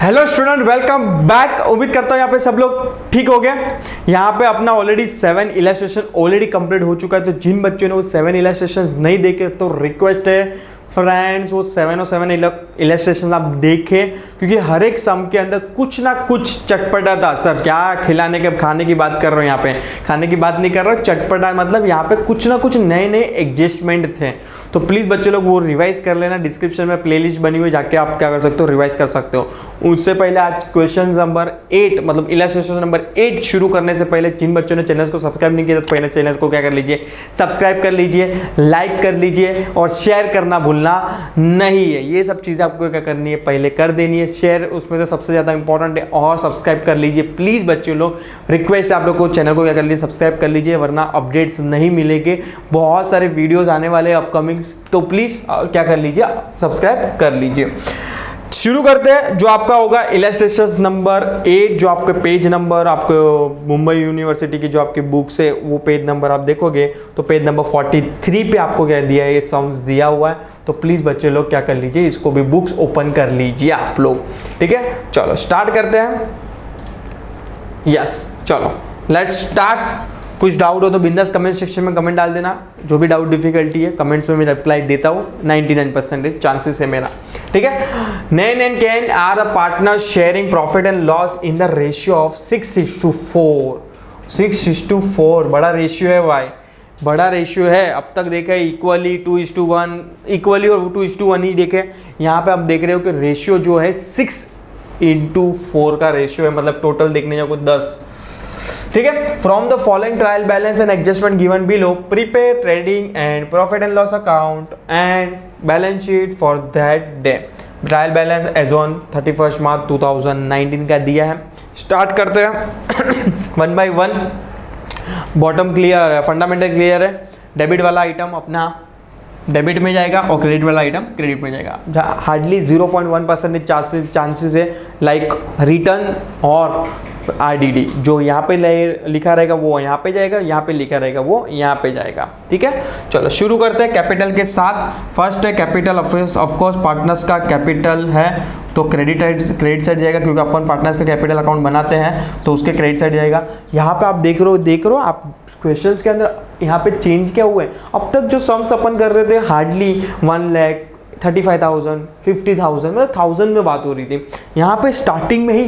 Hello student, welcome back. उम्मीद करता हूँ यहाँ पे सब लोग ठीक हो गए। यहाँ पे अपना ऑलरेडी 7 इलस्ट्रेशन ऑलरेडी कंप्लीट हो चुका है। तो जिन बच्चों ने वो 7 इलस्ट्रेशन नहीं देखे तो रिक्वेस्ट है फ्रेंड्स, वो 7 इलस्ट्रेशन आप देखें, क्योंकि हर एक सम के अंदर कुछ ना कुछ चटपटा था। सर क्या खिलाने के खाने की बात कर रहा हूँ, यहाँ पे खाने की बात नहीं कर रहा हूँ, चटपटा मतलब यहाँ पे कुछ ना कुछ नए नए एडजस्टमेंट थे। तो प्लीज़ बच्चे लोग वो रिवाइज कर लेना। डिस्क्रिप्शन में प्लेलिस्ट बनी हुई, जाके आप क्या कर सकते हो, रिवाइज कर सकते हो। उससे पहले आज क्वेश्चन नंबर 8 मतलब इलस्ट्रेशन नंबर 8 शुरू करने से पहले जिन बच्चों ने चैनल को सब्सक्राइब नहीं किया तो पहले चैनल को क्या कर लीजिए, सब्सक्राइब कर लीजिए, लाइक कर लीजिए और शेयर करना भूलना नहीं है। ये सब चीज़ें आपको क्या करनी है, पहले कर देनी है। शेयर उसमें से सबसे ज़्यादा इंपॉर्टेंट है, और सब्सक्राइब कर लीजिए प्लीज़ बच्चों लोग। रिक्वेस्ट आप लोग को, चैनल को क्या कर लीजिए, सब्सक्राइब कर लीजिए, वरना अपडेट्स नहीं मिलेंगे। बहुत सारे वीडियोस आने वाले अपकमिंग, तो प्लीज़ क्या कर लीजिए, सब्सक्राइब कर लीजिए। शुरू करते हैं। जो आपका होगा इलस्ट्रेशन नंबर 8, जो आपके पेज नंबर, आपको मुंबई यूनिवर्सिटी की जो आपकी बुक्स है वो पेज नंबर आप देखोगे तो पेज नंबर 43 पे आपको क्या दिया है, ये सम्स दिया हुआ है। तो प्लीज़ बच्चे लोग क्या कर लीजिए, इसको भी बुक्स ओपन कर लीजिए आप लोग, ठीक है। चलो स्टार्ट करते हैं। यस चलो लेट्स स्टार्ट। कुछ डाउट हो तो बिंदास कमेंट सेक्शन में कमेंट डाल देना। जो भी डाउट डिफिकल्टी है कमेंट्स में मैं रिप्लाई देता हूँ। 99% चांसेस है मेरा, ठीक है। Nain and Kain are the partner sharing profit and loss in the ratio of 6:4। 6:4 बड़ा रेशियो है भाई, बड़ा रेशियो है। अब तक देखा है इक्वली 2:1, इक्वली और 2:1 ही देखे। यहाँ पे आप देख रहे हो कि रेशियो जो है 6:4 का रेशियो है, मतलब टोटल देखने जाओ 10, ठीक है। From the following trial balance and adjustment given below, prepare trading and profit and loss account and balance sheet for that day. Trial balance as on 31 March 2019 का दिया है। स्टार्ट करते हैं 1 by 1। बॉटम क्लियर है, fundamental clear है। Debit वाला item अपना debit में जाएगा और क्रेडिट वाला आइटम क्रेडिट में जाएगा। हार्डली 0.1% चांसेस है, लाइक रिटर्न और आरडीडी। जो यहाँ पे लिखा रहेगा वो यहाँ पे जाएगा, यहाँ पे लिखा रहेगा वो यहाँ पे जाएगा, ठीक है। चलो शुरू करते हैं कैपिटल के साथ। फर्स्ट है कैपिटल, ऑफ कोर्स पार्टनर्स का कैपिटल है तो क्रेडिट साइड जाएगा, क्योंकि अपन पार्टनर्स का कैपिटल अकाउंट बनाते हैं तो उसके क्रेडिट साइड जाएगा। यहाँ पे आप देख रहे हो आप क्वेश्चंस के अंदर यहाँ पे चेंज क्या हुआ है। अब तक जो सम्स अपन कर रहे थे हार्डली 1,35,000, 50,000 मतलब 1000 में बात हो रही थी। यहाँ पे स्टार्टिंग में ही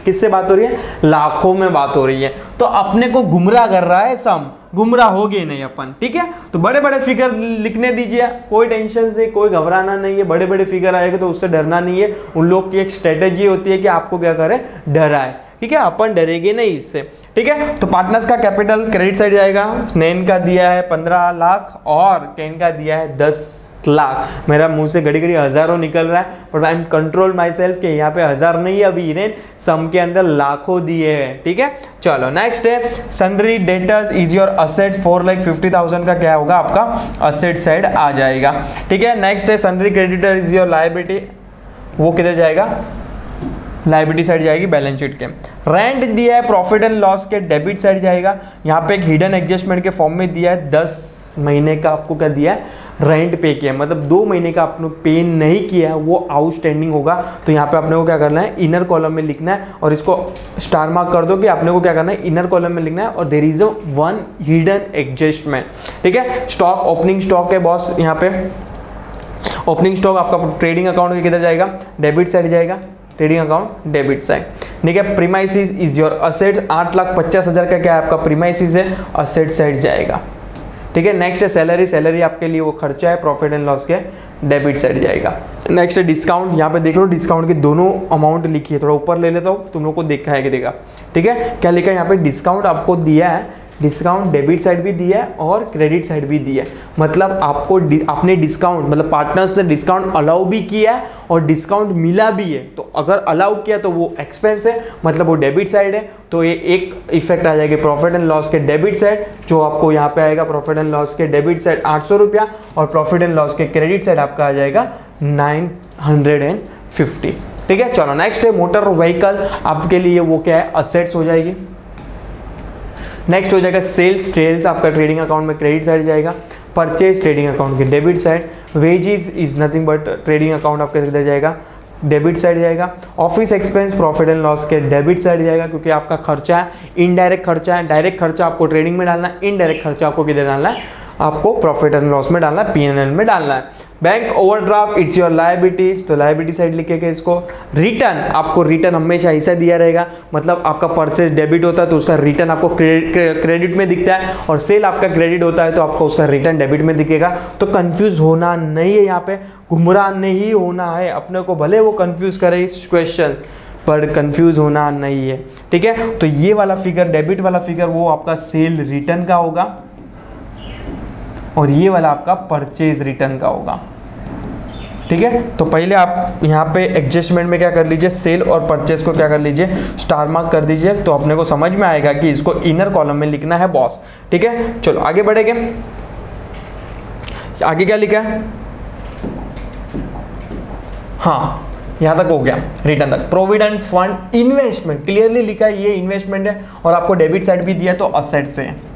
किससे बात हो रही है, लाखों में बात हो रही है। तो अपने को गुमराह कर रहा है सम, गुमराह हो गए नहीं अपन, ठीक है। तो बड़े बड़े फिगर लिखने दीजिए, कोई टेंशन नहीं, कोई घबराना नहीं है। बड़े बड़े फिगर आएगा तो उससे डरना नहीं है। उन लोग की एक स्ट्रेटेजी होती है कि आपको क्या करे, डराए, ठीक है। अपन डरेंगे नहीं इससे, ठीक है। तो पार्टनर्स का कैपिटल क्रेडिट साइड जाएगा। नैन का दिया है 15 लाख और कैन का दिया है 10 लाख। मेरा मुंह से घड़ी घड़ी हजारों निकल रहा है, but I am control my self के यहाँ पे 1000 नहीं है, अभी इन्हें सम के अंदर लाखों दिए हैं, ठीक है। चलो नेक्स्ट है sundry debtors is your asset 4,50,000 का क्या होगा, आपका असेट साइड आ जाएगा, ठीक है। नेक्स्ट है sundry creditor is your liability, वो किधर जाएगा, लायबिलिटी साइड जाएगी बैलेंस शीट के। रेंट दिया है प्रॉफिट एंड लॉस के डेबिट साइड जाएगा। यहाँ पे एक हिडन एडजस्टमेंट के फॉर्म में दिया है 10 महीने का आपको क्या दिया है, रेंट पे किया, मतलब 2 महीने का आपने पे नहीं किया है वो आउटस्टैंडिंग होगा। तो यहाँ पे आपने को क्या करना है, इनर कॉलम में लिखना है और इसको स्टार मार्क कर दो कि आपने को क्या करना है, इनर कॉलम में लिखना है और there is a 1 hidden adjustment, ठीक है। स्टॉक ओपनिंग स्टॉक है बॉस, यहाँ पे ओपनिंग स्टॉक आपका ट्रेडिंग अकाउंट में किधर जाएगा, डेबिट साइड जाएगा, ट्रेडिंग अकाउंट डेबिट साइड, ठीक है। प्रीमाइसिस इज योर असेट्स, 8,50,000 का क्या है आपका प्रीमाइसिस है, असेट साइड जाएगा, ठीक है। नेक्स्ट है सैलरी, सैलरी आपके लिए वो खर्चा है, प्रॉफिट एंड लॉस के डेबिट साइड जाएगा। नेक्स्ट है डिस्काउंट, यहाँ पे देख लो डिस्काउंट की दोनों अमाउंट लिखी है, थोड़ा ऊपर ले लेता हूँ, तुम लोग को देखा है कि देखा, ठीक है। क्या लिखा है यहाँ पे, डिस्काउंट आपको दिया है, डिस्काउंट डेबिट साइड भी दिया है और क्रेडिट साइड भी दिया है। मतलब आपको आपने डिस्काउंट मतलब पार्टनर्स से डिस्काउंट अलाउ भी किया है और डिस्काउंट मिला भी है। तो अगर अलाउ किया तो वो एक्सपेंस है, मतलब वो डेबिट साइड है, तो ये एक इफेक्ट आ जाएगी प्रॉफिट एंड लॉस के डेबिट साइड, जो आपको यहाँ पे आएगा प्रॉफिट एंड लॉस के डेबिट साइड 800 रुपया और प्रॉफिट एंड लॉस के क्रेडिट साइड आपका आ जाएगा 950, ठीक है। चलो नेक्स्ट है मोटर व्हीकल, आपके लिए वो क्या है, असेट्स हो जाएगी। नेक्स्ट हो जाएगा सेल्स आपका ट्रेडिंग अकाउंट में क्रेडिट साइड जाएगा। परचेज ट्रेडिंग अकाउंट के debit side. Wages is nothing but trading account आपके इधर जाएगा, डेबिट साइड जाएगा। Office expense profit and loss के डेबिट साइड जाएगा, क्योंकि आपका खर्चा है, इनडायरेक्ट खर्चा है। डायरेक्ट खर्चा आपको ट्रेडिंग में डालना है, इनडायरेक्ट खर्चा आपको किधर डालना है, आपको प्रॉफिट एंड लॉस में डालना है, P&L में डालना है। Bank overdraft it's your liabilities, तो लायबिलिटी साइड लिखेगा इसको। रिटर्न, आपको रिटर्न हमेशा ऐसा दिया रहेगा, मतलब आपका परचेज डेबिट होता है तो उसका रिटर्न आपको क्रेडिट में दिखता है, और सेल आपका क्रेडिट होता है तो आपको उसका रिटर्न डेबिट में दिखेगा। तो कंफ्यूज होना नहीं है, यहाँ पे गुमराह नहीं होना है अपने को, भले वो कंफ्यूज करे इस क्वेश्चन पर कंफ्यूज होना नहीं है, ठीक है। तो ये वाला फिगर, डेबिट वाला फिगर, वो आपका सेल रिटर्न का होगा, और ये वाला आपका परचेज रिटर्न का होगा, ठीक है। तो पहले आप यहाँ पे एडजस्टमेंट में क्या कर लीजिए, सेल और परचेज को क्या कर लीजिए, स्टार मार्क कर दीजिए, तो अपने को समझ में आएगा कि इसको इनर कॉलम में लिखना है बॉस, ठीक है। चलो आगे बढ़ेंगे, आगे क्या लिखा है, हाँ यहाँ तक हो गया, रिटर्न तक। प्रोविडेंट फंड इन्वेस्टमेंट क्लियरली लिखा है, ये इन्वेस्टमेंट है, और आपको डेबिट साइड भी दिया तो असेट से है।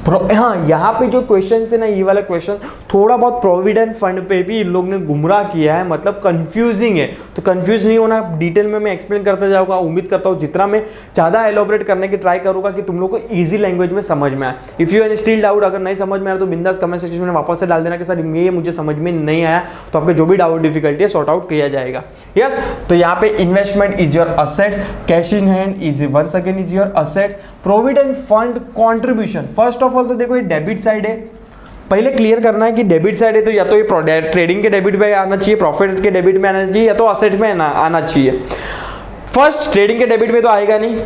हाँ, यहाँ पे जो क्वेश्चन है ना, ये वाला क्वेश्चन थोड़ा बहुत प्रोविडेंट फंड पे भी इन लोग ने गुमराह किया है, मतलब कंफ्यूजिंग है। तो कंफ्यूज नहीं होना, डिटेल में मैं एक्सप्लेन करता जाऊँगा। उम्मीद करता हूँ जितना मैं ज़्यादा एलोबरेट करने की ट्राई करूँगा कि तुम लोग को ईजी लैंग्वेज में समझ में आए। If you and still doubt, अगर नहीं समझ में आया तो बिंदास कमेंट सेक्शन में वापस से डाल देना कि सर ये मुझे समझ में नहीं आया, तो आपके जो भी डाउट डिफिकल्टी है सॉर्ट आउट किया जाएगा। यस, तो यहाँ पे investment is your assets, cash in hand is once again is your assets, provident fund contribution. First of all तो देखो ये डेबिट साइड है, पहले क्लियर करना है कि डेबिट साइड है तो या तो ये ट्रेडिंग के डेबिट में आना चाहिए, प्रॉफिट के डेबिट में आना चाहिए, या तो असेट में आना चाहिए। फर्स्ट ट्रेडिंग के डेबिट में तो आएगा नहीं,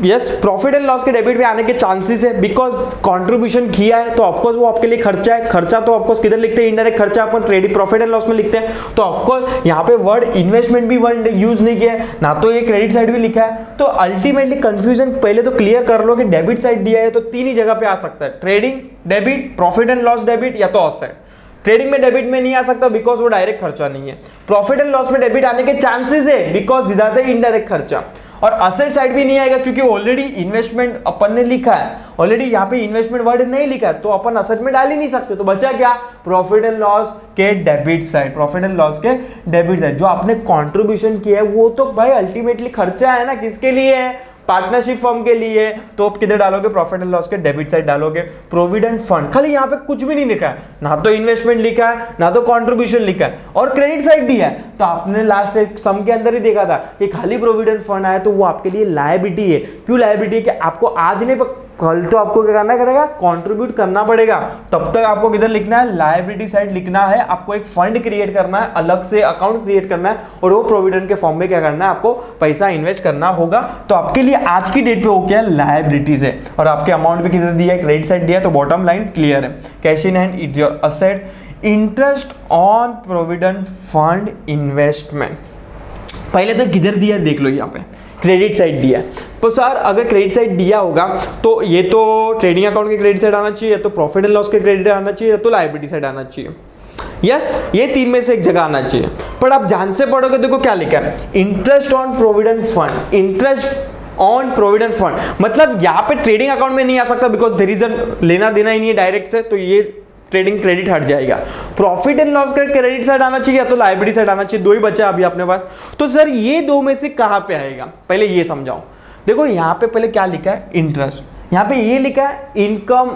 यस। प्रॉफिट एंड लॉस के डेबिट में आने के चांसेस है, बिकॉज कंट्रीब्यूशन किया है तो ऑफकोर्स वो आपके लिए खर्चा है। खर्चा तो ऑफकोर्स किधर लिखते हैं, इनडायरेक्ट खर्चा अपन ट्रेडिंग प्रॉफिट एंड लॉस में लिखते हैं। तो ऑफकोर्स यहाँ पे वर्ड इन्वेस्टमेंट भी वर्ड यूज नहीं किया है, ना तो ये क्रेडिट साइड भी लिखा है। तो अल्टीमेटली कंफ्यूजन पहले तो क्लियर कर लो कि डेबिट साइड दिया है तो तीन ही जगह पे आ सकता है, trading debit, profit and loss debit, या तो असेट। ट्रेडिंग में डेबिट में नहीं आ सकता बिकॉज वो डायरेक्ट खर्चा नहीं है। प्रॉफिट एंड लॉस में डेबिट आने के चांसेस है बिकॉज दिखाते हैं इनडायरेक्ट खर्चा। और असेट साइड भी नहीं आएगा क्योंकि ऑलरेडी इन्वेस्टमेंट अपन ने लिखा है, ऑलरेडी यहाँ पे इन्वेस्टमेंट वर्ड नहीं लिखा है तो अपन असेट में डाल ही नहीं सकते। तो बचा क्या, प्रॉफिट एंड लॉस के debit side, profit and loss के डेबिट साइड। जो आपने कंट्रीब्यूशन किया है वो तो भाई अल्टीमेटली खर्चा है ना, किसके लिए है, पार्टनरशिप फर्म के लिए। तो आप किधर डालोगे, प्रॉफिट एंड लॉस के डेबिट साइड डालोगे। प्रोविडेंट फंड, खाली यहाँ पे कुछ भी नहीं लिखा है, ना तो इन्वेस्टमेंट लिखा है ना तो कंट्रीब्यूशन लिखा है, और क्रेडिट साइड दिया है। तो आपने लास्ट सम के अंदर ही देखा था कि खाली प्रोविडेंट फंड आया तो वो आपके लिए लायबिलिटी है। क्यों लायबिलिटी है, कि आपको आज नहीं कल तो आपको क्या करना करेगा, कंट्रीब्यूट करना पड़ेगा। तब तक आपको किधर लिखना है, लायबिलिटी साइड लिखना है। आपको एक फंड क्रिएट करना है, अलग से अकाउंट क्रिएट करना है, और वो प्रोविडेंट के फॉर्म में क्या करना है, आपको पैसा इन्वेस्ट करना होगा। तो आपके लिए आज की डेट पे हो क्या, लायबिलिटीज है, और आपके अमाउंट भी किधर दिया है, क्रेडिट साइड दिया है। तो बॉटम लाइन क्लियर है, cash in hand is your asset. Interest on provident fund investment, पहले तो किधर दिया है देख लो, यहाँ पे क्रेडिट साइड दिया है। तो सर अगर क्रेडिट साइड दिया होगा तो ये तो ट्रेडिंग अकाउंट के क्रेडिट साइड आना चाहिए, या तो प्रॉफिट एंड लॉस के क्रेडिट आना चाहिए, या तो लायबिलिटी साइड आना चाहिए। यस, ये तीन में से एक जगह आना चाहिए। पर आप ध्यान से पढ़ोगे, देखो क्या लिखा है, interest on provident fund, interest on provident fund, मतलब यहाँ पे ट्रेडिंग अकाउंट में नहीं आ सकता बिकॉज देयर इज लेना देना ही नहीं है डायरेक्ट से, तो ये ट्रेडिंग क्रेडिट हट जाएगा। प्रॉफिट एंड लॉस का क्रेडिट साइड आना चाहिए या तो लायबिलिटी साइड आना चाहिए, दो ही बचा अभी अपने पास। तो सर ये दो में से कहां पे आएगा, पहले ये समझाओ। देखो यहाँ पे पहले क्या लिखा है, इंटरेस्ट, यहाँ पे ये लिखा है income,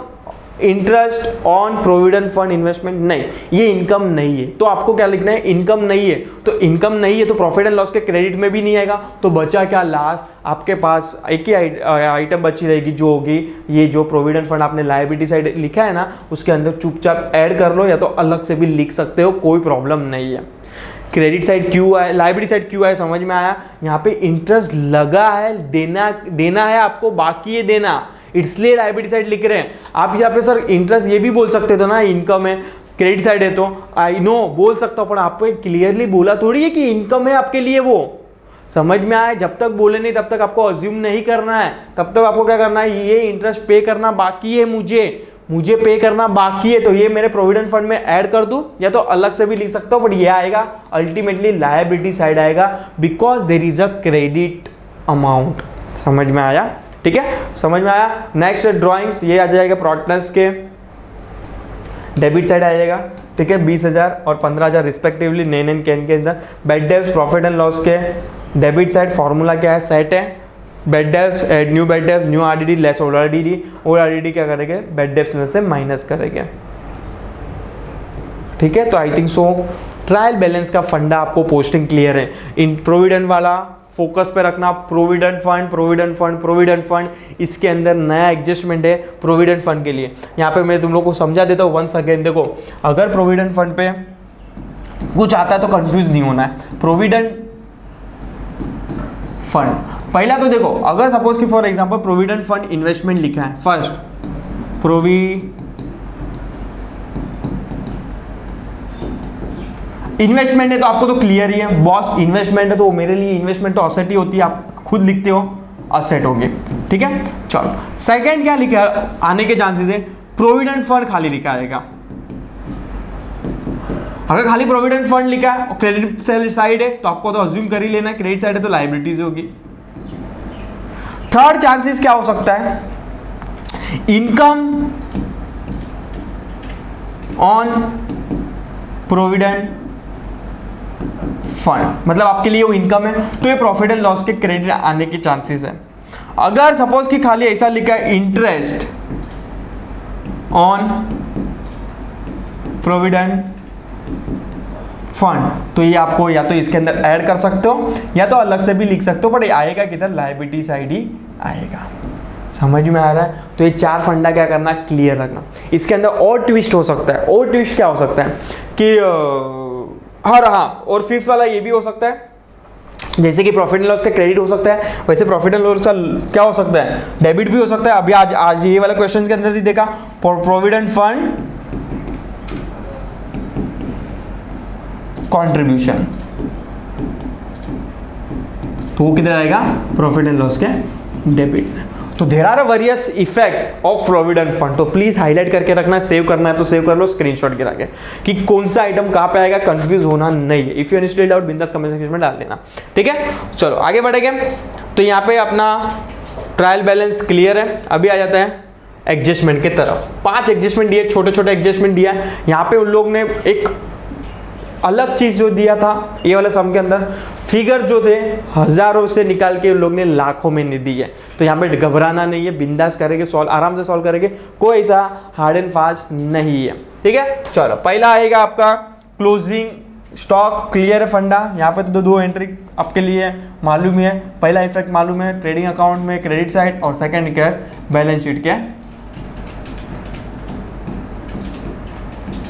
interest on provident fund investment, नहीं ये इनकम नहीं है। तो आपको क्या लिखना है, इनकम नहीं है। तो इनकम नहीं है तो प्रॉफिट एंड लॉस के क्रेडिट में भी नहीं आएगा। तो बचा क्या, लास्ट आपके पास एक ही आइटम बची रहेगी जो होगी ये, जो प्रोविडेंट फंड आपने लायबिलिटी साइड लिखा है ना, उसके अंदर चुपचाप ऐड कर लो, या तो अलग से भी लिख सकते हो, कोई प्रॉब्लम नहीं है। क्रेडिट साइड क्यों आया, लायबिलिटी साइड क्यों आया, समझ में आया। यहाँ पे इंटरेस्ट लगा है, देना है आपको, बाकी है देना, इसलिए लायबिलिटी साइड लिख रहे हैं। आप यहाँ पे सर इंटरेस्ट ये भी बोल सकते थे ना, इनकम है, क्रेडिट साइड है, तो आई नो बोल सकता हूँ, पर आपको क्लियरली बोला थोड़ी है कि इनकम है आपके लिए। वो समझ में आया, जब तक बोले नहीं तब तक आपको अज्यूम नहीं करना है, तब तक आपको क्या करना है, ये इंटरेस्ट पे करना बाकी है, मुझे पे करना बाकी है, तो ये मेरे प्रोविडेंट फंड में ऐड कर दूं, या तो अलग से भी लिख सकता हूं, बट ये आएगा अल्टीमेटली लायबिलिटी साइड आएगा, because there is a credit amount. समझ में आया, ठीक है, समझ में आया। नेक्स्ट ड्राइंग्स, ये आ जाएगा पार्टनर्स के डेबिट साइड आ जाएगा, ठीक है, 20,000 और 15,000 रिस्पेक्टिवली नए नए कैन के अंदर। Bad debts profit and loss के डेबिट साइड फॉर्मूला क्या है, सेट है, bad debts add new bad debts, new RDD less old RDD, old RDD क्या करेंगे, बेड डेब्ट्स में से माइनस करेंगे। ठीक है, तो आई थिंक सो ट्रायल बैलेंस का फंडा आपको पोस्टिंग क्लियर है। इन प्रोविडेंट वाला फोकस पे रखना, provident fund provident fund provident fund, इसके अंदर नया एडजस्टमेंट है प्रोविडेंट फंड के लिए। यहाँ पे मैं तुम लोग को समझा देता हूँ वंस अगेन। देखो, अगर प्रोविडेंट फंड पे कुछ आता है तो कंफ्यूज नहीं होना है। प्रोविडेंट फंड पहला तो देखो, अगर सपोज कि for example provident fund investment लिखा है, फर्स्ट इन्वेस्टमेंट है तो आपको तो क्लियर ही है बॉस, इन्वेस्टमेंट है तो मेरे लिए इन्वेस्टमेंट तो असेट ही होती है, आप खुद लिखते हो असेट होगी। ठीक है, चलो सेकंड क्या लिखा है आने के चांसेस है, प्रोविडेंट फंड खाली लिखा रहेगा। अगर खाली प्रोविडेंट फंड लिखा है और क्रेडिट साइड है तो आपको तो अज्यूम कर ही लेना है, क्रेडिट साइड है तो लायबिलिटीज होगी। थर्ड चांसेस क्या हो सकता है, इनकम ऑन प्रोविडेंट फंड, मतलब आपके लिए वो इनकम है तो ये प्रॉफिट एंड लॉस के क्रेडिट आने के चांसेस है। अगर सपोज कि खाली ऐसा लिखा है इंटरेस्ट ऑन प्रोविडेंट फंड, तो ये आपको या तो इसके अंदर ऐड कर सकते हो या तो अलग से भी लिख सकते हो, पर ये आएगा किधर, लायबिलिटी साइड ही आएगा। समझ में आ रहा है? तो ये चार फंडा क्या करना, क्लियर रखना। इसके अंदर और ट्विस्ट हो सकता है, और ट्विस्ट क्या हो सकता है कि और फिफ्थ वाला ये भी हो सकता है, जैसे कि प्रॉफिट एंड लॉस का क्रेडिट हो सकता है, वैसे प्रॉफिट एंड लॉस का क्या हो सकता है, डेबिट भी हो सकता है। अभी आज ये वाला क्वेश्चन के अंदर ही देखा, प्रोविडेंट फंड कंट्रीब्यूशन, तो वो किधर आएगा, प्रॉफिट एंड लॉस के डेबिट से। तो there are various effect of provident fund, तो प्लीज हाईलाइट करके रखना, सेव करना है तो सेव कर लो स्क्रीनशॉट गिरा के कि कौन सा आइटम कहां पे आएगा, कंफ्यूज होना नहीं है। If you any still doubt बिंदास कमेंट सेक्शन में डाल देना। ठीक है, चलो आगे बढ़ेंगे। तो यहाँ पे अपना ट्रायल बैलेंस क्लियर है। अभी आ जाता है एडजस्टमेंट के तरफ। 5 एडजस्टमेंट दिए, छोटे छोटे एडजस्टमेंट दिया है। यहाँ पे उन लोग ने एक अलग चीज जो दिया था ये वाला सम के अंदर, फिगर जो थे हजारों से निकाल के लोग ने लाखों में नहीं दी है। तो यहाँ पे घबराना नहीं है, बिंदास करेंगे, सॉल्व आराम से सॉल्व करेंगे, कोई ऐसा हार्ड एंड फास्ट नहीं है। ठीक है, चलो पहला आएगा आपका क्लोजिंग स्टॉक, क्लियर है फंडा। यहाँ पे तो दो एंट्री आपके लिए मालूम है। पहला इफेक्ट मालूम है ट्रेडिंग अकाउंट में क्रेडिट साइड, और सेकेंड क्या है बैलेंस शीट के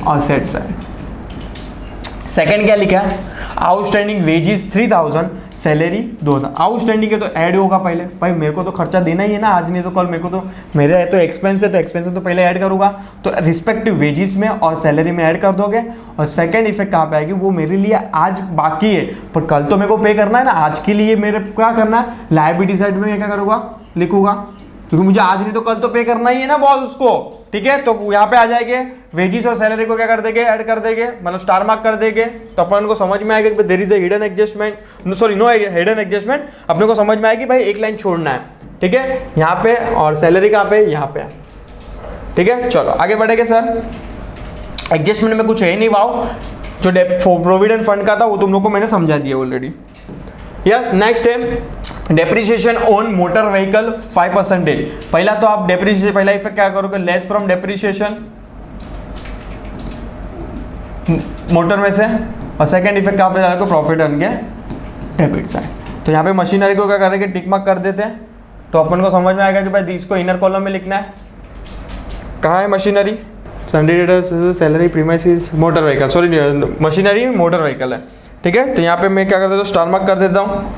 असेट साइड। सेकंड क्या लिखा है, आउटस्टैंडिंग वेजेस 3000, सैलरी 2000। आउटस्टैंडिंग के तो ऐड होगा पहले, भाई मेरे को तो खर्चा देना ही है ना, आज नहीं तो कल मेरे को तो, मेरे है तो एक्सपेंस है तो एक्सपेंस तो पहले ऐड करूंगा, तो रिस्पेक्टिव वेजेस में और सैलरी में ऐड कर दोगे। और सेकंड इफेक्ट कहाँ पे आएगी, वो मेरे लिए आज बाकी है पर कल तो मेरे को पे करना है ना, आज के लिए मेरे क्या करना है, लायबिलिटी साइड में क्या करूँगा, लिखूंगा, क्योंकि मुझे आज नहीं तो कल तो पे करना ही है ना बॉस उसको। ठीक है, तो यहाँ पे आ जाएंगे वेजेस और सैलरी को क्या कर देंगे, ऐड कर देंगे, मतलब स्टार मार्क कर देंगे, तो अपन को समझ में आएगा कि there is a hidden adjustment, sorry no hidden adjustment, अपने को समझ में आएगी भाई एक लाइन छोड़ना है। ठीक है, यहाँ पे, और सैलरी कहाँ पे, यहाँ पे। ठीक है, चलो आगे बढ़ेंगे सर। एडजस्टमेंट में कुछ है नहीं, वाओ जो प्रोविडेंट फंड का था वो तुम लोग को मैंने समझा दिया ऑलरेडी। यस, नेक्स्ट है डेप्रिसिएशन ऑन मोटर व्हीकल 5%। पहला तो आप डेप्रिसिएशन, पहला इफेक्ट क्या करोगे, लेस फ्रॉम डेप्रिसिएशन मोटर में से, और सेकंड इफेक्ट कहाँ पे डालोगे, प्रॉफिट अर्न के डेबिट साइड। तो यहाँ पे मशीनरी को क्या करेंगे, टिक मार्क कर देते हैं, तो अपन को समझ में आएगा कि भाई इसको इनर कॉलम में लिखना है। कहाँ है machinery, Sunday debtors, salary, premises, motor vehicle, sorry machinery motor vehicle है। ठीक है, तो यहाँ पे मैं क्या कर देता हूँ, स्टार मार्क कर देता हूँ।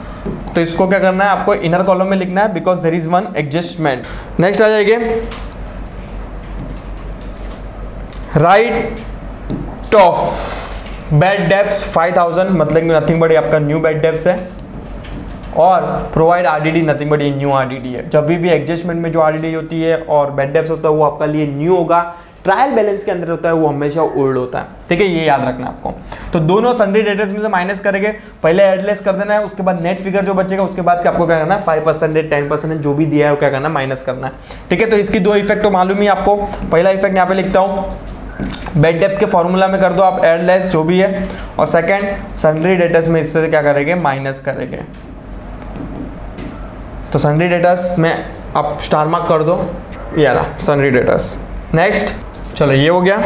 तो इसको क्या करना है, आपको इनर कॉलम में लिखना है, because there is one adjustment. Next आ जाएंगे राइट ऑफ बैड डेब्ट्स 5000, मतलब कि नथिंग बट आपका न्यू बैड डेब्ट्स है, और प्रोवाइड आरडीडी नथिंग बट ये न्यू आरडीडी है। जब भी एडजस्टमेंट में जो आरडीडी होती है और बैड डेब्ट्स होता है वो आपका लिए न्यू होगा, ट्रायल बैलेंस के अंदर होता है वो हमेशा ओल्ड होता है। ठीक है, ये याद रखना आपको। तो दोनों सन्डे डेटर्स में से माइनस करेंगे, पहले एडलेस कर देना है, उसके बाद नेट फिगर जो बचेगा उसके बाद आपको क्या करना है, 5% 10% जो भी दिया है वो क्या करना है, माइनस करना है। ठीक है, तो इसकी दो इफेक्ट तो मालूम ही आपको। पहला इफेक्ट यहाँ पे लिखता हूँ, बेड डेप्स के फॉर्मूला में कर दो आप एड लेस जो भी है, और सेकंड सन्ड्री डेटर्स में इससे क्या करेंगे, माइनस करेंगे। तो सन्ड्री डेटर्स में आप स्टार मार्क कर दो, ये रहा सन्ड्री डेटर्स। नेक्स्ट, चलो ये हो गया,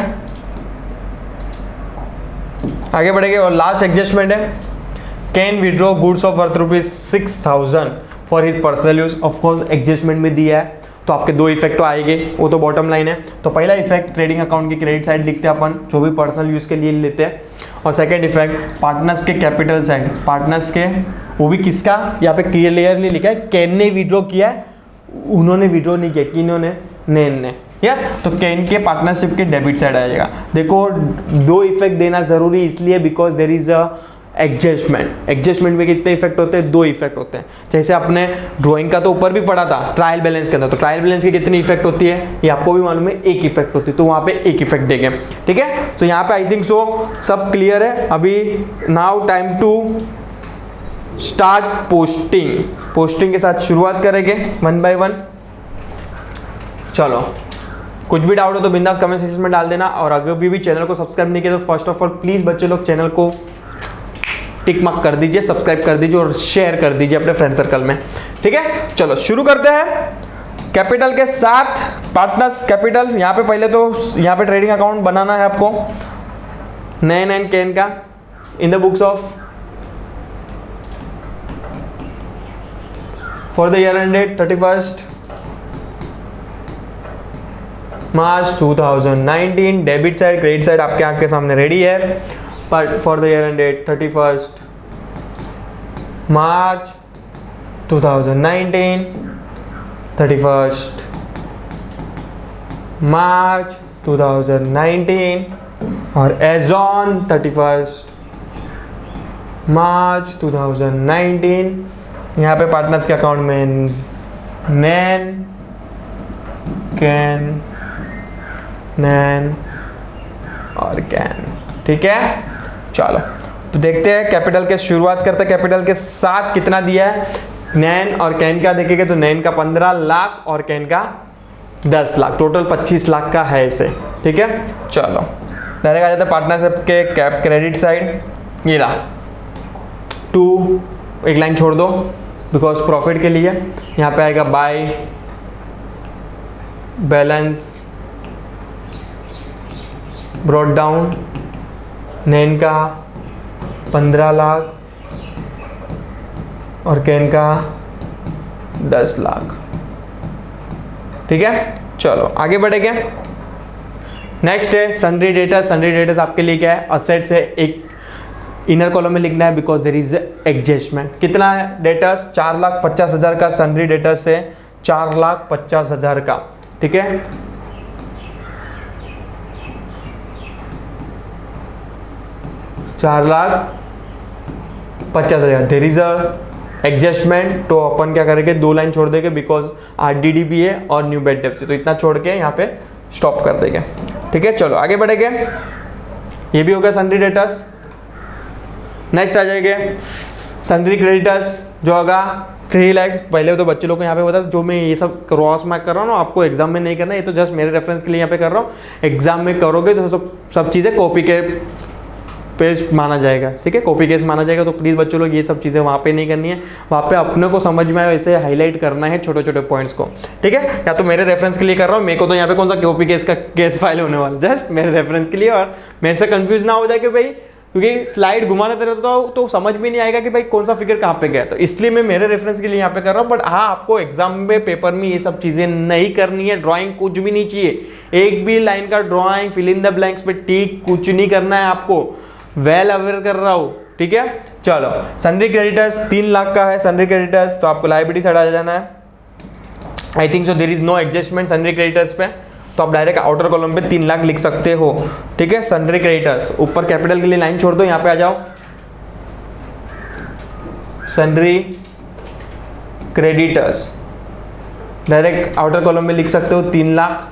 आगे बढ़ेंगे। और लास्ट एडजस्टमेंट है, can withdraw goods of worth ₹6,000 for his personal use. Of course adjustment में दिया है तो आपके दो इफेक्ट तो आएंगे, वो तो बॉटम लाइन है। तो पहला इफेक्ट ट्रेडिंग अकाउंट की क्रेडिट साइड लिखते हैं अपन, जो भी पर्सनल यूज के लिए लेते हैं, और सेकंड इफेक्ट पार्टनर्स के कैपिटल साइड, पार्टनर्स के, वो भी किसका, यहाँ पे क्लियरली लिखा है कैन ने विड्रॉ किया है, उन्होंने विड्रॉ नहीं किया, किन्होंने, नैन ने। यस, तो कैन के पार्टनरशिप के डेबिट साइड आ जाएगा। देखो दो इफेक्ट देना जरूरी इसलिए because there is a adjustment. Adjustment में कितने इफेक्ट होते हैं, दो इफेक्ट होते हैं। जैसे आपने ड्राइंग का तो ऊपर भी पढ़ा था ट्रायल बैलेंस के अंदर, तो ट्रायल बैलेंस की कितनी इफेक्ट होती है ये आपको भी मालूम है, एक इफेक्ट होती है, तो वहां पे एक इफेक्ट देंगे। ठीक है, तो यहाँ पे आई थिंक सो सब क्लियर है। अभी now time to start posting. Posting के साथ शुरुआत करेंगे 1 by 1। चलो, कुछ भी डाउट हो तो बिंदास कमेंट सेक्शन में डाल देना, और अगर भी चैनल को सब्सक्राइब नहीं किया तो फर्स्ट ऑफ ऑल प्लीज बच्चे लोग चैनल को टिक मार्क कर दीजिए, सब्सक्राइब कर दीजिए और शेयर कर दीजिए अपने फ्रेंड सर्कल में। ठीक है, चलो शुरू करते हैं। कैपिटल के साथ पार्टनर्स कैपिटल, यहाँ पे पहले तो यहाँ पे ट्रेडिंग अकाउंट बनाना है आपको नैन एंड कैन का in the books of for the year ended 31 March 2019। Debit side credit side आपके आंख के सामने रेडी है, but for the year ended 31 March 2019, 31 March 2019, और एज ऑन 31 मार्च 2019 यहाँ पे पार्टनर्स के अकाउंट में नैन, कैन, नैन और कैन। ठीक है, चलो तो देखते हैं कैपिटल के शुरुआत करते हैं। कैपिटल के साथ कितना दिया है, नैन और कैन का देखेंगे तो नैन का 15 लाख और कैन का 10 लाख, टोटल 25 लाख का है इसे। ठीक है, चलो डायरेक्ट आ जाते हैं पार्टनरशिप के कैप क्रेडिट साइड। ये रहा 2, एक लाइन छोड़ दो बिकॉज प्रॉफिट के लिए। यहाँ पे आएगा बाय बैलेंस ब्रॉट डाउन, नैन का 15 लाख और कैन का 10 लाख। ठीक है, चलो आगे बढ़ेंगे। नेक्स्ट है सन्ड्री डेटर्स। सन्ड्री डेटर्स आपके लिए क्या है, असेट्स है, एक इनर कॉलम में लिखना है बिकॉज देर इज एडजस्टमेंट। कितना है डेटर्स, 4,50,000 का सन्ड्री डेटर्स है, 4,50,000 का। ठीक है, $4,50,000 देर इज अ एडजस्टमेंट। तो अपन क्या करेंगे, 2 लाइन छोड़ देंगे बिकॉज RDD भी है और न्यू बेड डेप्थ, तो इतना छोड़ के यहाँ पे स्टॉप कर देंगे। ठीक है, चलो आगे बढ़ेंगे। ये भी हो गया सन्ड्री डेटर्स। नेक्स्ट आ जाएंगे सन्ड्री क्रेडिटर्स, जो होगा 3 लाख। पहले तो बच्चे लोग को यहाँ पे बता, जो मैं ये सब क्रॉस मार्क कर रहा हूँ ना, आपको एग्जाम में नहीं करना, ये तो जस्ट मेरे रेफरेंस के लिए यहाँ पे कर रहा हूँ। एग्जाम में करोगे तो सब चीज़ें कॉपी के पेज माना जाएगा। ठीक है, कॉपी केस माना जाएगा, तो प्लीज़ बच्चों लोग ये सब चीज़ें वहाँ पे नहीं करनी है। वहाँ पे अपने को समझ में आए वैसे हाईलाइट करना है छोटे छोटे पॉइंट्स को। ठीक है, या तो मेरे रेफरेंस के लिए कर रहा हूँ, मेरे को तो यहाँ पे कौन सा कॉपी केस का केस फाइल होने वाला, जस्ट मेरे रेफरेंस के लिए, और मेरे से कंफ्यूज ना हो जाए कि भाई, क्योंकि स्लाइड घुमाते रहता हूँ तो समझ में नहीं आएगा कि भाई कौन सा फिगर कहाँ पे गया, तो इसलिए मैं मेरे रेफरेंस के लिए यहाँ पे कर रहा हूँ। बट हाँ, आपको एग्जाम में पेपर में ये सब चीज़ें नहीं करनी है, ड्राइंग कुछ भी नहीं चाहिए, एक भी लाइन का drawing fill in the blanks पे टिक कुछ नहीं करना है आपको, वेल अवेयर कर रहा हूँ। ठीक है, चलो सन्ड्री क्रेडिटर्स 3 लाख का है सन्ड्री क्रेडिटर्स, तो आपको लायबिलिटी साइड आ जाना है। I think so there is no adjustment sundry creditors पे, तो आप डायरेक्ट आउटर कॉलम पे 3 लाख लिख सकते हो। ठीक है, सन्ड्री क्रेडिटर्स, ऊपर कैपिटल के लिए लाइन छोड़ दो, यहाँ पे आ जाओ sundry creditors, direct outer column में लिख सकते हो 3 लाख।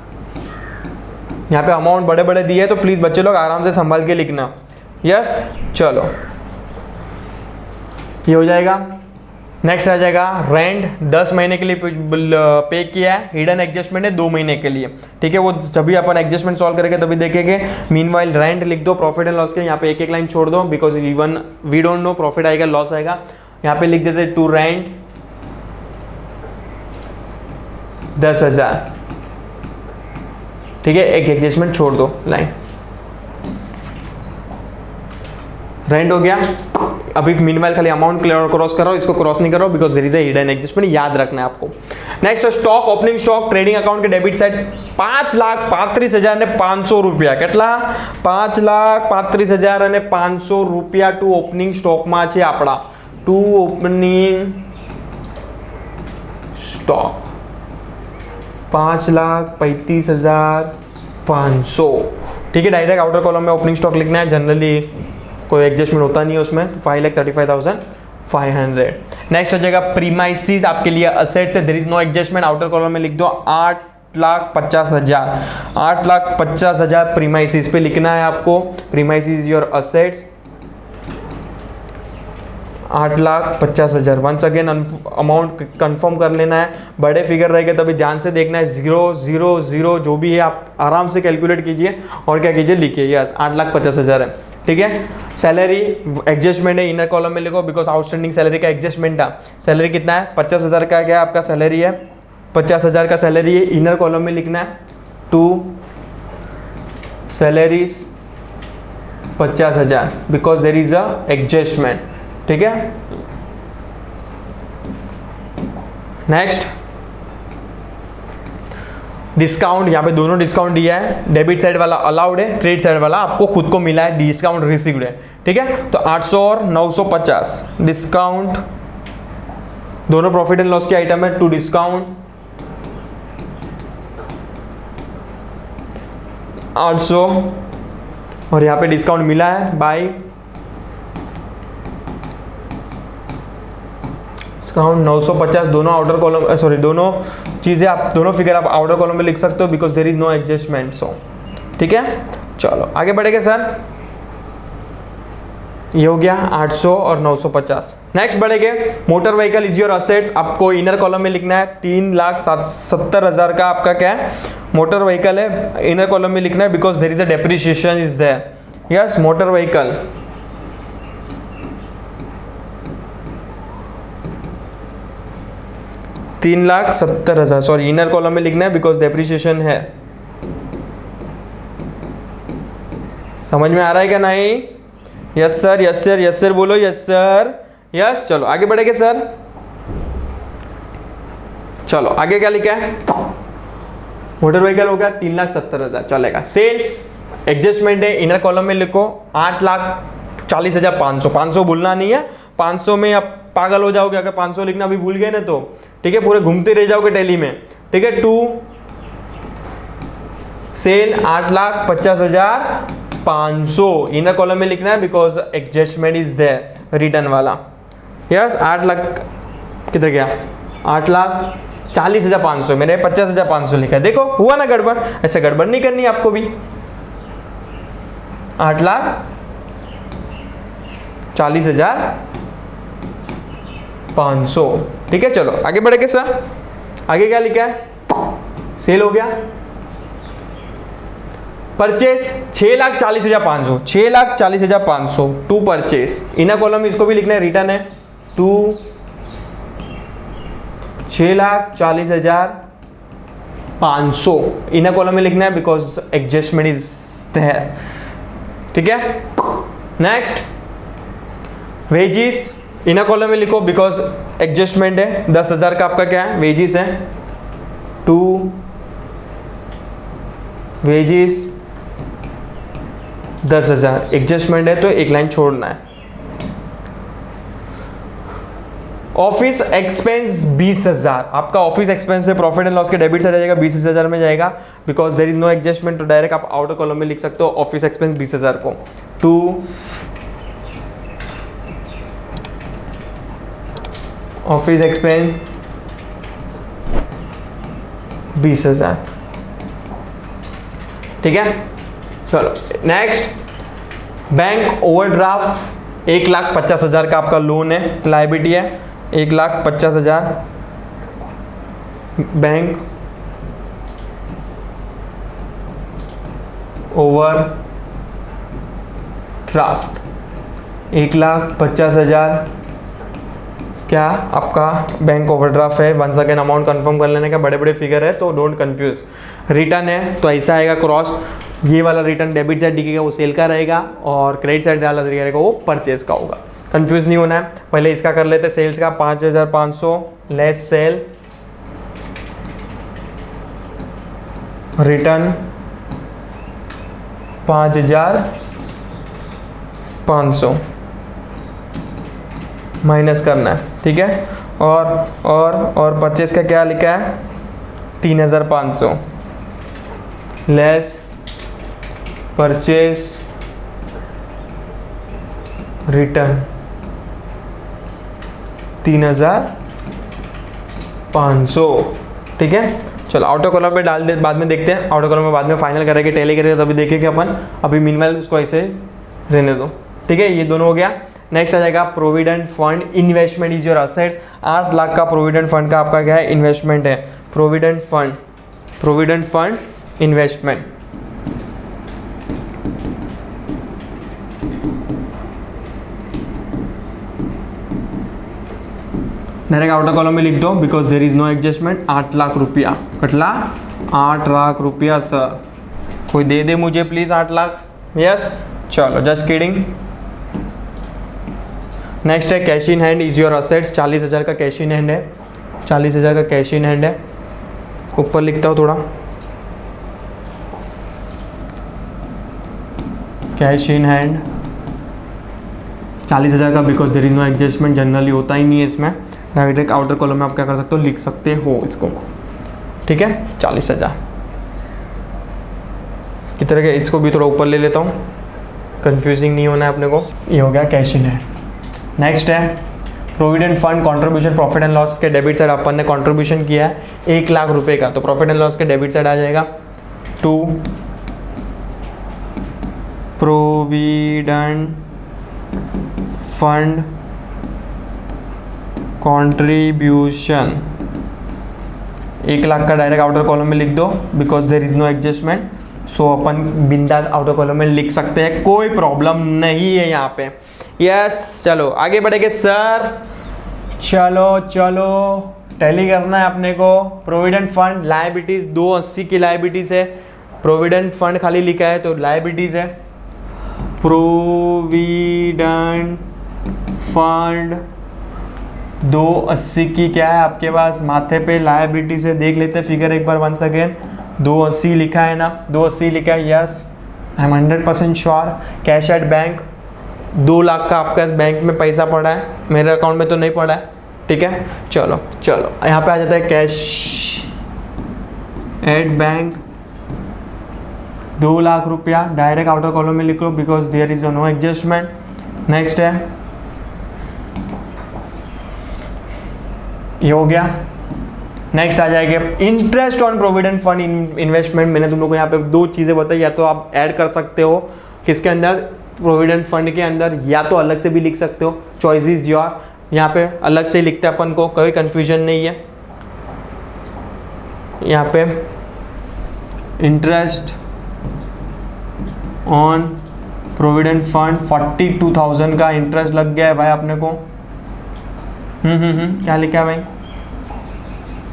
यहाँ पे अमाउंट बड़े बड़े दिए है, तो प्लीज बच्चे लोग आराम से संभाल के लिखना। यस, चलो ये हो जाएगा। नेक्स्ट आ जाएगा रेंट, 10 महीने के लिए पे किया है, हिडन एडजस्टमेंट है 2 महीने के लिए, ठीक है, वो जब भी अपन एडजस्टमेंट सॉल्व करेंगे तभी देखेंगे। मीनवाइल रेंट लिख दो, प्रॉफिट एंड लॉस के यहाँ पे एक एक लाइन छोड़ दो, because even we don't know profit आएगा लॉस आएगा। यहाँ पे लिख देते टू रेंट 10,000, ठीक है, एक एडजस्टमेंट छोड़ दो लाइन। रेंट हो गया। अभी मीनवाइल खाली अमाउंट क्रॉस करो, इसको क्रॉस नहीं करो because there is a hidden adjustment, याद रखना है आपको। Next stock, opening stock trading account के डेबिट साइड 5,35,500 रुपया, કેટલા 5,35,500 रुपया टू ओपनिंग स्टॉक में છે આપડા, टू ओपनिंग स्टॉक 5,35,500, ठीक है। डायरेक्ट आउटर कॉलम में ओपनिंग स्टॉक लिखना है, जनरली कोई एडजस्टमेंट होता नहीं है उसमें, तो 5,35,500। नेक्स्ट हो जाएगा प्रीमाइसिस, आपके लिए असेट्स है, there is no adjustment, outer column में लिख दो 8,50,000, 8,50,000 प्रीमाइसिस पे लिखना है आपको। Premises your assets 8,50,000। Once again amount confirm कर लेना है, बड़े फिगर रहेगा तभी ध्यान से देखना है, 0 0 0 जो भी है आप आराम से कैलकुलेट कीजिए और क्या कीजिए लिखिए, यस 8,50,000 है, ठीक है। सैलरी एडजस्टमेंट है, इनर कॉलम में लिखो बिकॉज आउटस्टैंडिंग सैलरी का एडजस्टमेंट था। सैलरी कितना है 50,000 का, क्या आपका सैलरी है 50,000 का सैलरी है, इनर कॉलम में लिखना है to salaries 50,000 because there is a adjustment, ठीक है। नेक्स्ट डिस्काउंट, यहाँ पे दोनों डिस्काउंट दिया है, डेबिट साइड वाला अलाउड है, क्रेडिट साइड वाला आपको खुद को मिला है, डिस्काउंट रिसीव्ड है, ठीक है। तो 800 और 950 डिस्काउंट, दोनों प्रॉफिट एंड लॉस के आइटम है, टू डिस्काउंट 800 और यहाँ पे डिस्काउंट मिला है बाय डिस्काउंट 950, दोनों आउटर कॉलम सॉरी दोनों चीज़ें आप दोनों फिगर आप आउटर कॉलम में लिख सकते हो because there is no adjustment, so ठीक है। चलो आगे बढ़ेंगे सर, ये हो गया 800 और 950। नेक्स्ट बढ़ेंगे, motor vehicle is your assets, आपको इनर कॉलम में लिखना है 3,70,000 का आपका क्या है मोटर व्हीकल है, इनर कॉलम में लिखना है because there is a depreciation is there, yes motor vehicle 3,70,000, sorry inner column में लिखना है बिकॉज डेप्रिसिएशन है। समझ में आ रहा है क्या नहीं? Yes sir yes sir yes sir बोलो, यस सर यस। चलो आगे बढ़ेंगे सर, चलो आगे क्या लिखा है, मोटर व्हीकल हो गया 3,70,000 चलेगा। सेल्स एडजस्टमेंट है, इनर कॉलम में लिखो 8,40,500, 500 भूलना नहीं है, 500 में आप पागल हो जाओगे अगर 500 लिखना भी भूल गए ना तो, ठीक है, पूरे घूमते रह जाओगे टैली में, ठीक है। टू सेल 8,50,500 इनर कॉलम में लिखना है because adjustment is there, return वाला, यस 8 लाख किधर गया 8,40,500, मैंने 50,500 लिखा है, देखो हुआ ना गड़बड़, ऐसे गड़बड़ नहीं करनी आपको भी। 8,40,500, ठीक है। चलो आगे बढ़ेंगे सर, आगे क्या लिखा है, सेल हो गया। Purchase 6,40,500, 6,40,500 to purchase, inner column इसको भी लिखना है, रिटर्न है टू 6,40,500 इनर कॉलम में लिखना है बिकॉज एडजस्टमेंट इज देयर, ठीक है। नेक्स्ट वेजिस इनर कॉलम में लिखो बिकॉज एडजस्टमेंट है, 10,000 का आपका क्या है वेजिस है, टू वेजिस 10,000 एडजस्टमेंट है तो एक लाइन छोड़ना है। ऑफिस एक्सपेंस 20,000, आपका ऑफिस एक्सपेंस है, प्रॉफिट एंड लॉस के डेबिट साइड आ जाएगा, 20,000 में जाएगा because there is no adjustment, तो डायरेक्ट आप आउटर कॉलम में लिख सकते हो ऑफिस एक्सपेंस 20,000 को। टू ऑफिस एक्सपेंस 20,000, ठीक है। चलो नेक्स्ट, बैंक ओवरड्राफ्ट 1,50,000 का आपका लोन है, लायबिलिटी है, 1,50,000 बैंक ओवर ड्राफ्ट। 1,50,000 क्या आपका बैंक ओवरड्राफ्ट है। वन सेकेंड अमाउंट कंफर्म कर लेने का, बड़े बड़े फिगर है तो डोंट कंफ्यूज। रिटर्न है तो ऐसा आएगा क्रॉस, ये वाला रिटर्न डेबिट साइड दिखेगा वो सेल का रहेगा और क्रेडिट साइड वाला दिखेगा वो परचेज का होगा। कंफ्यूज नहीं होना है। पहले इसका कर लेते, सेल्स का 5,500 लेस सेल, रिटर्न 5,500 माइनस करना है, ठीक है। और परचेज का क्या लिखा है 3,500 लेस परचेज रिटर्न 3,500, ठीक है। चलो आउटर कॉलम पे डाल दे, बाद में देखते हैं। आउटर कॉलम में बाद में फाइनल करेंगे, टैली करेंगे तभी देखेंगे अपन। अभी मीनवाइल उसको ऐसे रहने दो, ठीक है। ये दोनों हो गया। नेक्स्ट आ जाएगा provident fund investment is your assets. 8 lakh का प्रोविडेंट फंड का आपका क्या है, इन्वेस्टमेंट है। Provident fund investment, direct outer column में लिख दो because there is no adjustment. 8 lakh रुपया कटला, 8 लाख रुपया सर, कोई दे दे मुझे प्लीज 8 लाख। यस, चलो जस्ट किडिंग। नेक्स्ट है cash in hand is your assets. 40,000 का कैश इन हैंड है, 40,000 का कैश इन हैंड है। ऊपर लिखता हूँ थोड़ा, कैश इन हैंड 40,000 का, because there is no adjustment, generally होता ही नहीं है इसमें। डायरेक्ट आउटर कॉलम में आप क्या कर सकते हो, लिख सकते हो इसको, ठीक है। 40,000 की तरह के, इसको भी थोड़ा ऊपर ले लेता हूँ, कंफ्यूजिंग नहीं होना है अपने को। ये हो गया कैश इन हैंड। नेक्स्ट है provident fund contribution, profit and loss के डेबिट साइड अपन ने कंट्रीब्यूशन किया है 1 लाख रुपए का, तो प्रॉफिट एंड लॉस के डेबिट साइड आ जाएगा to provident fund contribution. 1 lakh का डायरेक्ट आउटर कॉलम में लिख दो because there is no adjustment, so अपन बिंदास आउटर कॉलम में लिख सकते हैं, कोई प्रॉब्लम नहीं है यहाँ पे। यस, चलो आगे बढ़ेंगे सर। चलो टैली करना है अपने को। प्रोविडेंट फंड लायबिलिटीज 280 की लायबिलिटीज है। प्रोविडेंट फंड खाली लिखा है तो लायबिलिटीज है। प्रोविडेंट फंड 280 की क्या है आपके पास, माथे पे लायबिलिटीज है। देख लेते हैं फिगर एक बार वंस अगेन। 280 लिखा है ना, 280 लिखा है। Yes, I am 100% sure. Cash at bank 2 lakh का आपका बैंक में पैसा पड़ा है, मेरे अकाउंट में तो नहीं पड़ा है, ठीक है। चलो यहाँ पे आ जाता है कैश एट बैंक 2 लाख रुपया, डायरेक्ट आउटर कॉलम में लिख लो because there is no adjustment. Next है, ये हो गया। नेक्स्ट आ जाएगा interest on provident fund investment. मैंने तुम लोग को यहाँ पे 2 चीज़ें बताई, या तो आप ऐड कर सकते हो किसके अंदर, प्रोविडेंट फंड के अंदर, या तो अलग से भी लिख सकते हो, चॉइस इज योर। यहाँ पे अलग से लिखते हैं अपन को, कोई कंफ्यूजन नहीं है। यहाँ पे इंटरेस्ट ऑन प्रोविडेंट फंड 42,000 का इंटरेस्ट लग गया है भाई अपने को। क्या लिखा है भाई,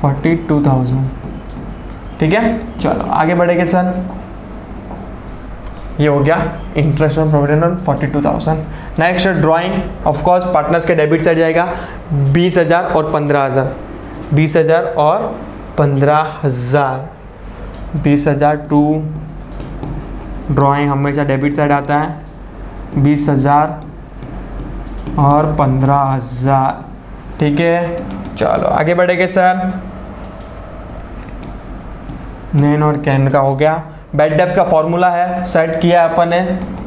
42,000, ठीक है। चलो आगे बढ़ेंगे सर। ये हो गया interest on provident on 42,000। Next drawing, of course partners के डेबिट साइड जाएगा 20,000 और 15,000। 20,000 और 15,000। 20,000 टू ड्राइंग हमेशा डेबिट साइड आता है। 20,000 और 15,000, ठीक है। चलो आगे बढ़ेंगे सर। नेन और कैन का हो गया। बैड डेब्ट्स का फॉर्मूला है, सेट किया है अपन ने।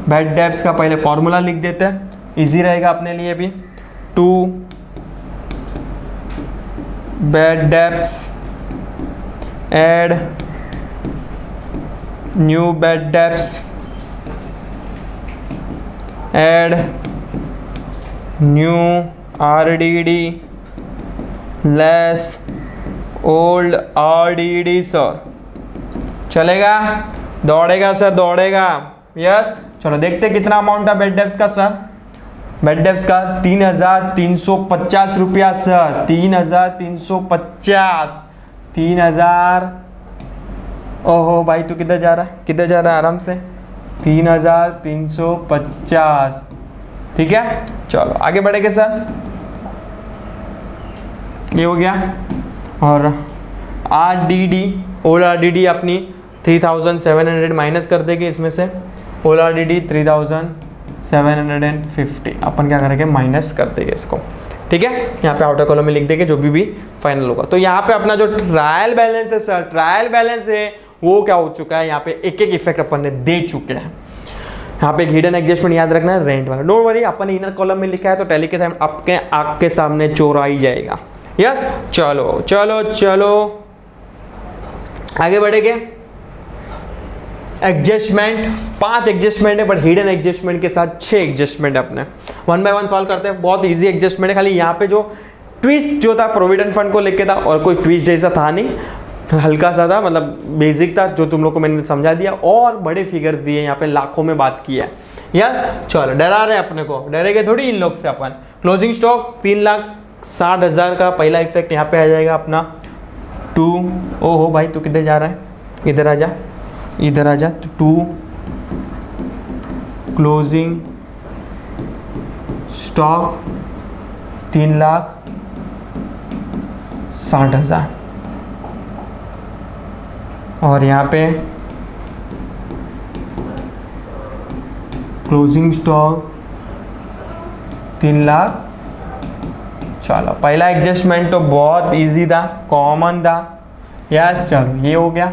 बैड डेब्ट्स का पहले फॉर्मूला लिख देते हैं, इजी रहेगा अपने लिए भी। To bad debts add new bad debts add new RDD less old RDD sir, चलेगा? दौड़ेगा सर, दौड़ेगा। यस, चलो देखते कितना अमाउंट है बेड डेप्स का सर। बेड डेप्स का 3,350 रुपया सर, 3,350, 3,000। ओहो भाई तू किधर जा रहा है, किधर जा रहा है? आराम से 3,350, ठीक है। चलो आगे बढ़ेंगे सर, ये हो गया। और RDD, ओल्ड RDD अपनी 3,700 माइनस कर देंगे इसमें से। ओल्ड RDD 3,750 अपन क्या करेंगे, माइनस कर देंगे इसको, ठीक है। यहाँ पे आउटर कॉलम में लिख देंगे जो भी फाइनल होगा। तो यहाँ पे अपना जो ट्रायल बैलेंस है सर, ट्रायल बैलेंस है वो क्या हो चुका है, यहाँ पे एक एक इफेक्ट अपन ने दे चुके हैं। यहाँ पे एक हिडन एडजस्टमेंट याद रखना है, रेंट वाला। Don't worry, upon inner column में लिखा है तो टैली के सामने आपके आँख के सामने चोर आ ही जाएगा। यस, चलो चलो चलो आगे बढ़ेंगे। एडजस्टमेंट 5 एडजस्टमेंट है, बट हिडन एडजस्टमेंट के साथ 6 एडजस्टमेंट है। अपने 1 बाय 1 सॉल्व करते हैं। बहुत इजी एडजस्टमेंट है, खाली यहाँ पे जो ट्विस्ट जो था प्रोविडेंट फंड को लेके था, और कोई ट्विस्ट जैसा था नहीं, हल्का सा था, मतलब बेसिक था जो तुम लोग को मैंने समझा दिया। और बड़े फिगर दिए, यहाँ पे लाखों में बात की है। यस, चलो डरा रहे अपने को, डरेंगे थोड़ी इन लोग से अपन। क्लोजिंग स्टॉक 3,60,000 का पहला इफेक्ट यहाँ पे आ जाएगा अपना 2। ओहो भाई तू किधर जा रहा है, इधर आ जा, इधर आ जा। तो 2 क्लोजिंग स्टॉक 3,60,000, और यहाँ पे क्लोजिंग स्टॉक 3 लाख। चलो पहला एडजस्टमेंट तो बहुत इजी था, कॉमन था। यस, चलो ये हो गया।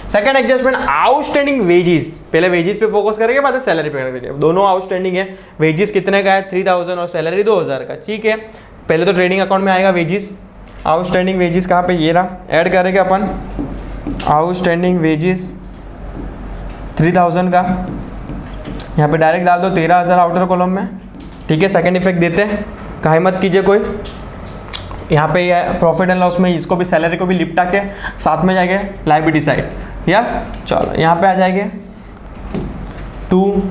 Second adjustment outstanding wages. पहले वेजेस पे फोकस करेंगे, बाद में सैलरी पे करेंगे। दोनों आउटस्टैंडिंग है। वेजेस कितने का है, 3,000, और सैलरी 2,000 का, ठीक है। पहले तो ट्रेडिंग अकाउंट में आएगा वेजेस। आउटस्टैंडिंग वेजेस कहाँ पे, ये रहा। ऐड करेंगे अपन आउटस्टैंडिंग वेजेस 3,000 का, यहाँ पे डायरेक्ट डाल दो 13,000 आउटर कॉलम में, ठीक है। सेकंड इफेक्ट देते हैं, काहे मत कीजिए कोई। यहाँ पे प्रॉफिट एंड लॉस में इसको भी, सैलरी को भी लिपटा के साथ में जाएंगे लायबिलिटी साइड। यस, चलो यहाँ पे आ जाएंगे 2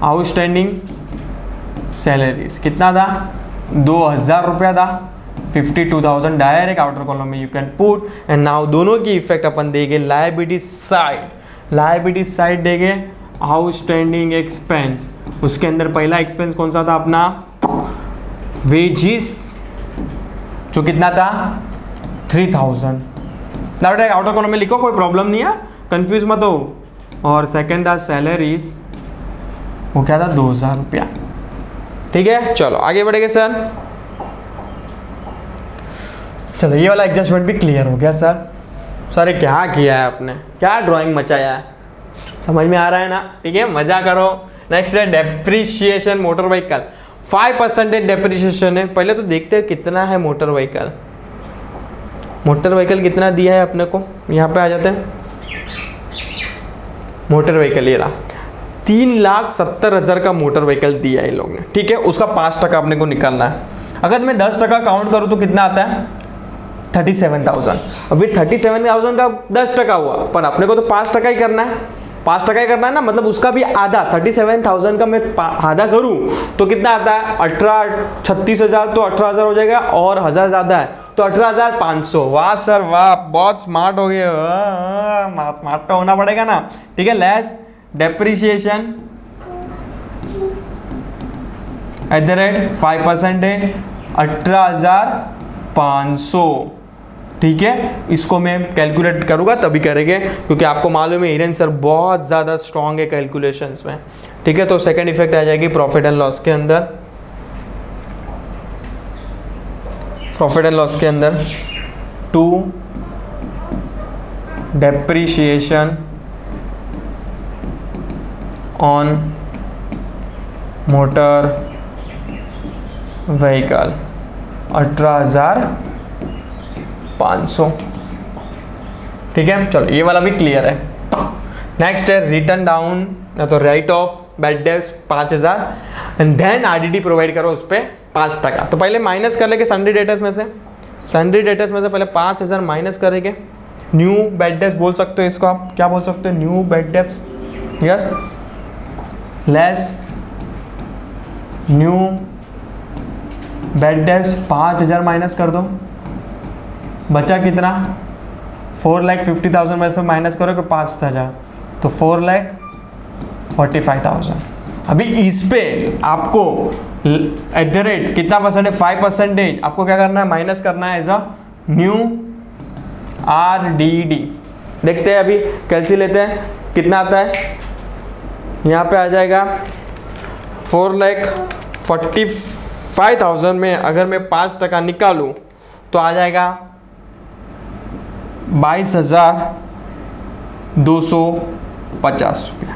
आउटस्टैंडिंग सैलरीज। कितना था, 2,000 रुपया था। 52,000 डायरेक्ट आउटर कॉलम में you can put. And now दोनों की इफेक्ट अपन देंगे लायबिलिटी साइड। लायबिलिटी साइड देंगे आउटस्टैंडिंग एक्सपेंस। उसके अंदर पहला एक्सपेंस कौन सा था अपना, वेजिस, जो कितना था 3,000। डायरेक्ट आउटर कॉलम में लिखो, कोई प्रॉब्लम नहीं है, कंफ्यूज मत हो। और सेकेंड था सैलरीज, वो क्या था 2,000 रुपया, ठीक है। चलो आगे बढ़ेंगे सर। चलो ये वाला एडजस्टमेंट भी क्लियर हो गया सर। सर क्या किया है आपने, क्या ड्राइंग मचाया है, समझ में आ रहा है ना, ठीक है, मजा करो। नेक्स्ट है डेप्रिशिएशन मोटर व्हीकल। 5% डेप्रिशिएशन है। पहले तो देखते हैं कितना है मोटर व्हीकल। मोटर व्हीकल कितना दिया है अपने को, यहाँ पे आ जाते हैं। मोटर व्हीकल ये रहा, 3,70,000 का मोटर व्हीकल दिया है इन लोगों ने, ठीक है। उसका 5% अपने को निकालना है। अगर मैं 10% काउंट करूँ तो कितना आता है, 37,000। अभी 37,000 का 10% हुआ, पर अपने को तो 5% ही करना है। 5% ही करना है ना, मतलब उसका भी आधा। 37,000 का मैं आधा करूँ तो कितना आता है, 36,000, तो 18,000 हो जाएगा, और 1,000 ज़्यादा है तो 18,500। वाह सर वाह, बहुत स्मार्ट हो गए। स्मार्ट तो होना पड़ेगा ना, ठीक है। लेस डेप्रिसिएशन @5% है 18,500, ठीक है। इसको मैं कैलकुलेट करूँगा तभी करेंगे, क्योंकि आपको मालूम है हिरेन सर बहुत ज़्यादा स्ट्रॉन्ग है कैलकुलेशंस में, ठीक है। तो सेकंड इफेक्ट आ जाएगी प्रॉफिट एंड लॉस के अंदर। प्रॉफिट एंड लॉस के अंदर 2 डेप्रिशिएशन ऑन मोटर व्हीकल 18,500, ठीक है। चलो ये वाला भी क्लियर है। नेक्स्ट है रिटर्न डाउन, या तो write off bad debts 5,000, and then RDD provide करो उस पर 5%। तो पहले माइनस कर लेंगे सन्डे डेटर्स में से। सैलरी डेटर्स में से पहले 5,000 माइनस करेंगे, न्यू बैड डेब्ट्स बोल सकते हो इसको, आप क्या बोल सकते हो, new bad debts, yes, less new bad debts 5,000 minus कर दो, बचा कितना, 4,50,000 में से माइनस करोगे 5,000 तो 4,45,000। अभी इस पे आपको एट द रेट कितना परसेंटेज, 5% आपको क्या करना है, माइनस करना है एज अ न्यू RDD। देखते हैं अभी कैलसी लेते हैं कितना आता है, यहाँ पे आ जाएगा 4,45,000 में अगर मैं 5% निकालूँ तो आ जाएगा 22,250 रुपया।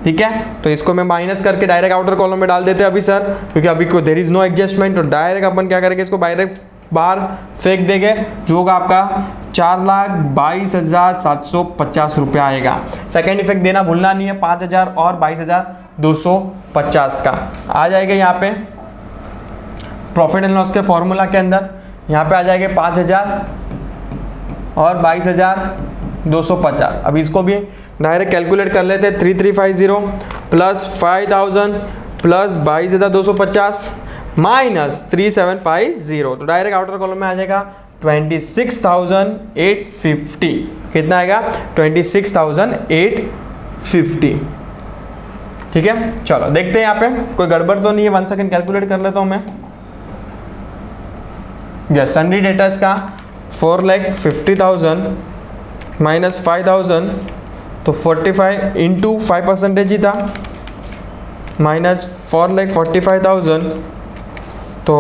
ठीक है, तो इसको मैं माइनस करके डायरेक्ट आउटर कॉलम में डाल देते हैं अभी सर, क्योंकि अभी को देयर इज नो एडजस्टमेंट, तो डायरेक्ट अपन क्या करेंगे, इसको डायरेक्ट बाहर फेंक देंगे, जो होगा आपका 4,22,750 रुपया आएगा। सेकेंड इफेक्ट देना भूलना नहीं है, 5,000 और 22,250 का आ जाएगा। यहाँ पे प्रॉफिट एंड लॉस के फॉर्मूला के अंदर यहाँ पे आ जाएगा 5,000 और 22,250। अब इसको भी डायरेक्ट कैलकुलेट कर लेते हैं, 3,350 प्लस 5,000 प्लस 22,250 माइनस 3,750, तो डायरेक्ट आउटर कॉलम में आ जाएगा 26,850। कितना आएगा, 26,850। ठीक है, चलो देखते हैं यहाँ पे कोई गड़बड़ तो नहीं है, 1 सेकेंड कैलकुलेट कर लेता हूँ मैं। यस, सन्ड्री डेटर्स का 4,50,000 माइनस 5,000 तो 45 इंटू 5% ही था, माइनस 4,45,000, तो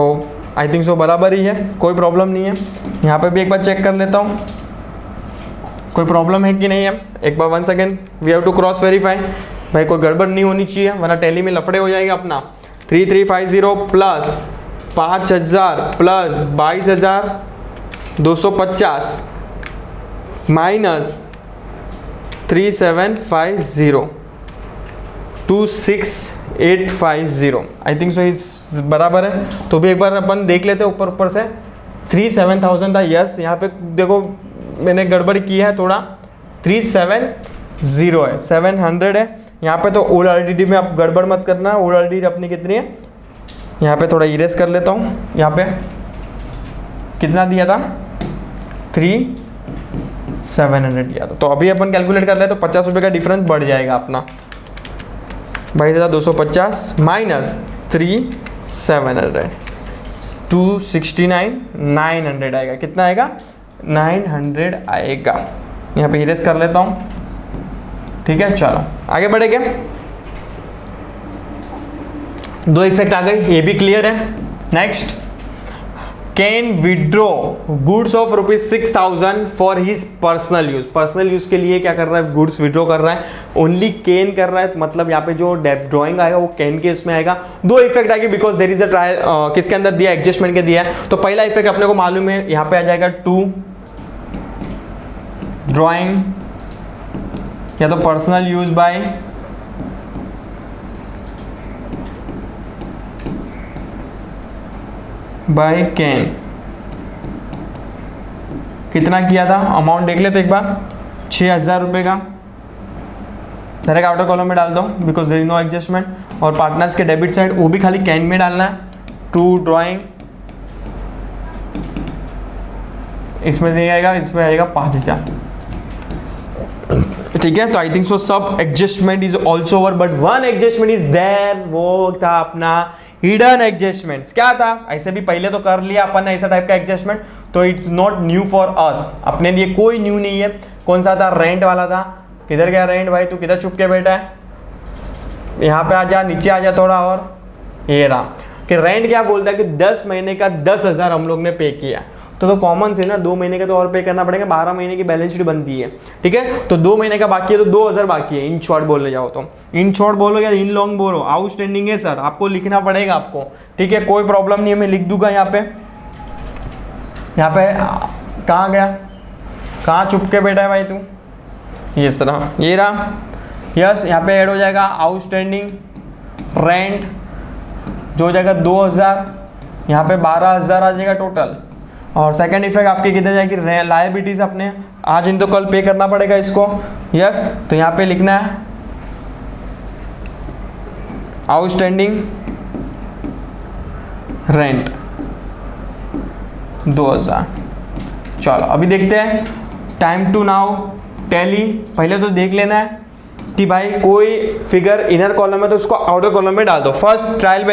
आई थिंक सो बराबर ही है, कोई प्रॉब्लम नहीं है। यहाँ पे भी एक बार चेक कर लेता हूँ कोई प्रॉब्लम है कि नहीं है, एक बार 1 second, we have to cross verify, भाई कोई गड़बड़ नहीं होनी चाहिए वरना टैली में लफड़े हो जाएगा अपना। 3,350 प्लस 5,000 प्लस 22,250 माइनस 3,750 26,850, आई थिंक सो इस बराबर है। तो भी एक बार अपन देख लेते हैं ऊपर से, 3,7,000 था, यस, यहाँ पे देखो मैंने गड़बड़ की है थोड़ा, 3,700 है, 700 है यहाँ पे, तो ओल्ड RDD में आप गड़बड़ मत करना। ओल्ड RDD अपनी कितनी है, यहाँ पे थोड़ा इरेज कर लेता हूँ, यहाँ पे कितना दिया था, 3,700 दिया था। तो अभी अपन कैलकुलेट कर ले तो 50 रुपये का डिफरेंस बढ़ जाएगा अपना, 22,250 माइनस 3,700, 269,900 आएगा। कितना आएगा, 900 आएगा। यहाँ पे इरेज कर लेता हूँ। ठीक है, चलो आगे बढ़ेंगे। 2 इफेक्ट आ गए, ये भी क्लियर है। Next, can withdraw goods of ₹6,000 for his personal use. Personal use के लिए क्या कर रहा है, गुड्स विड्रॉ कर रहा है, ओनली कैन कर रहा है, मतलब यहाँ पे जो ड्राइंग आएगा वो कैन के उसमें आएगा। 2 इफेक्ट आएगी because there is a trial, किसके अंदर दिया, एडजस्टमेंट के दिया है। तो पहला इफेक्ट अपने को मालूम है, यहाँ पे आ जाएगा टू ड्राइंग या तो पर्सनल यूज बाय कैन। कितना किया था, अमाउंट देख लेते एक बार, 6,000 रुपये का। डायरेक्ट आउटर कॉलम में डाल दो because there is no adjustment. और पार्टनर्स के डेबिट साइड वो भी खाली कैन में डालना है। टू ड्राइंग, इसमें नहीं आएगा, इसमें आएगा 5,000। ठीक है, तो आई थिंक सो सब adjustment is also over, but one adjustment is there, वो था अपना हिडन एडजस्टमेंट्स। क्या था, ऐसे भी पहले तो कर लिया अपन ने ऐसा टाइप का एडजस्टमेंट, तो it's not new for us, अपने लिए कोई न्यू नहीं है। कौन सा था, रेंट वाला था। किधर गया रेंट, भाई तू किधर छुप के बैठा है, यहाँ पे आ जा, नीचे आ जा थोड़ा और। ये रहा कि रेंट क्या बोलता है कि 10 महीने का 10,000 हम लोग ने पे किया, तो कॉमन से ना 2 महीने का तो और पे करना पड़ेगा, 12 महीने की बैलेंस शीट बनती है। ठीक है, तो 2 महीने का बाकी है तो 2,000 बाकी है। इन शॉर्ट बोलने जाओ तो, इन शॉर्ट बोलो या इन लॉन्ग बोलो, आउटस्टैंडिंग है सर, आपको लिखना पड़ेगा आपको। ठीक है, कोई प्रॉब्लम नहीं है, मैं लिख दूंगा यहाँ पे। यहाँ पे कहाँ गया, कहाँ छुप के बैठा है भाई तू, ये तरह, ये रहा। यस, यहाँ पे ऐड हो जाएगा आउटस्टैंडिंग रेंट, जो हो जाएगा 2,000, यहाँ पे 12,000 आ जाएगा टोटल। और सेकंड इफेक्ट आपके किधर जाएगी, लायबिलिटीज अपने आज इन तो कल पे करना पड़ेगा इसको। यस, तो यहाँ पे लिखना है आउटस्टैंडिंग रेंट 2000। चलो अभी देखते हैं टाइम टू नाउ टैली। पहले तो देख लेना है कि भाई कोई फिगर इनर कॉलम है तो उसको आउटर कॉलम में डाल दो। फर्स्ट ट्रायल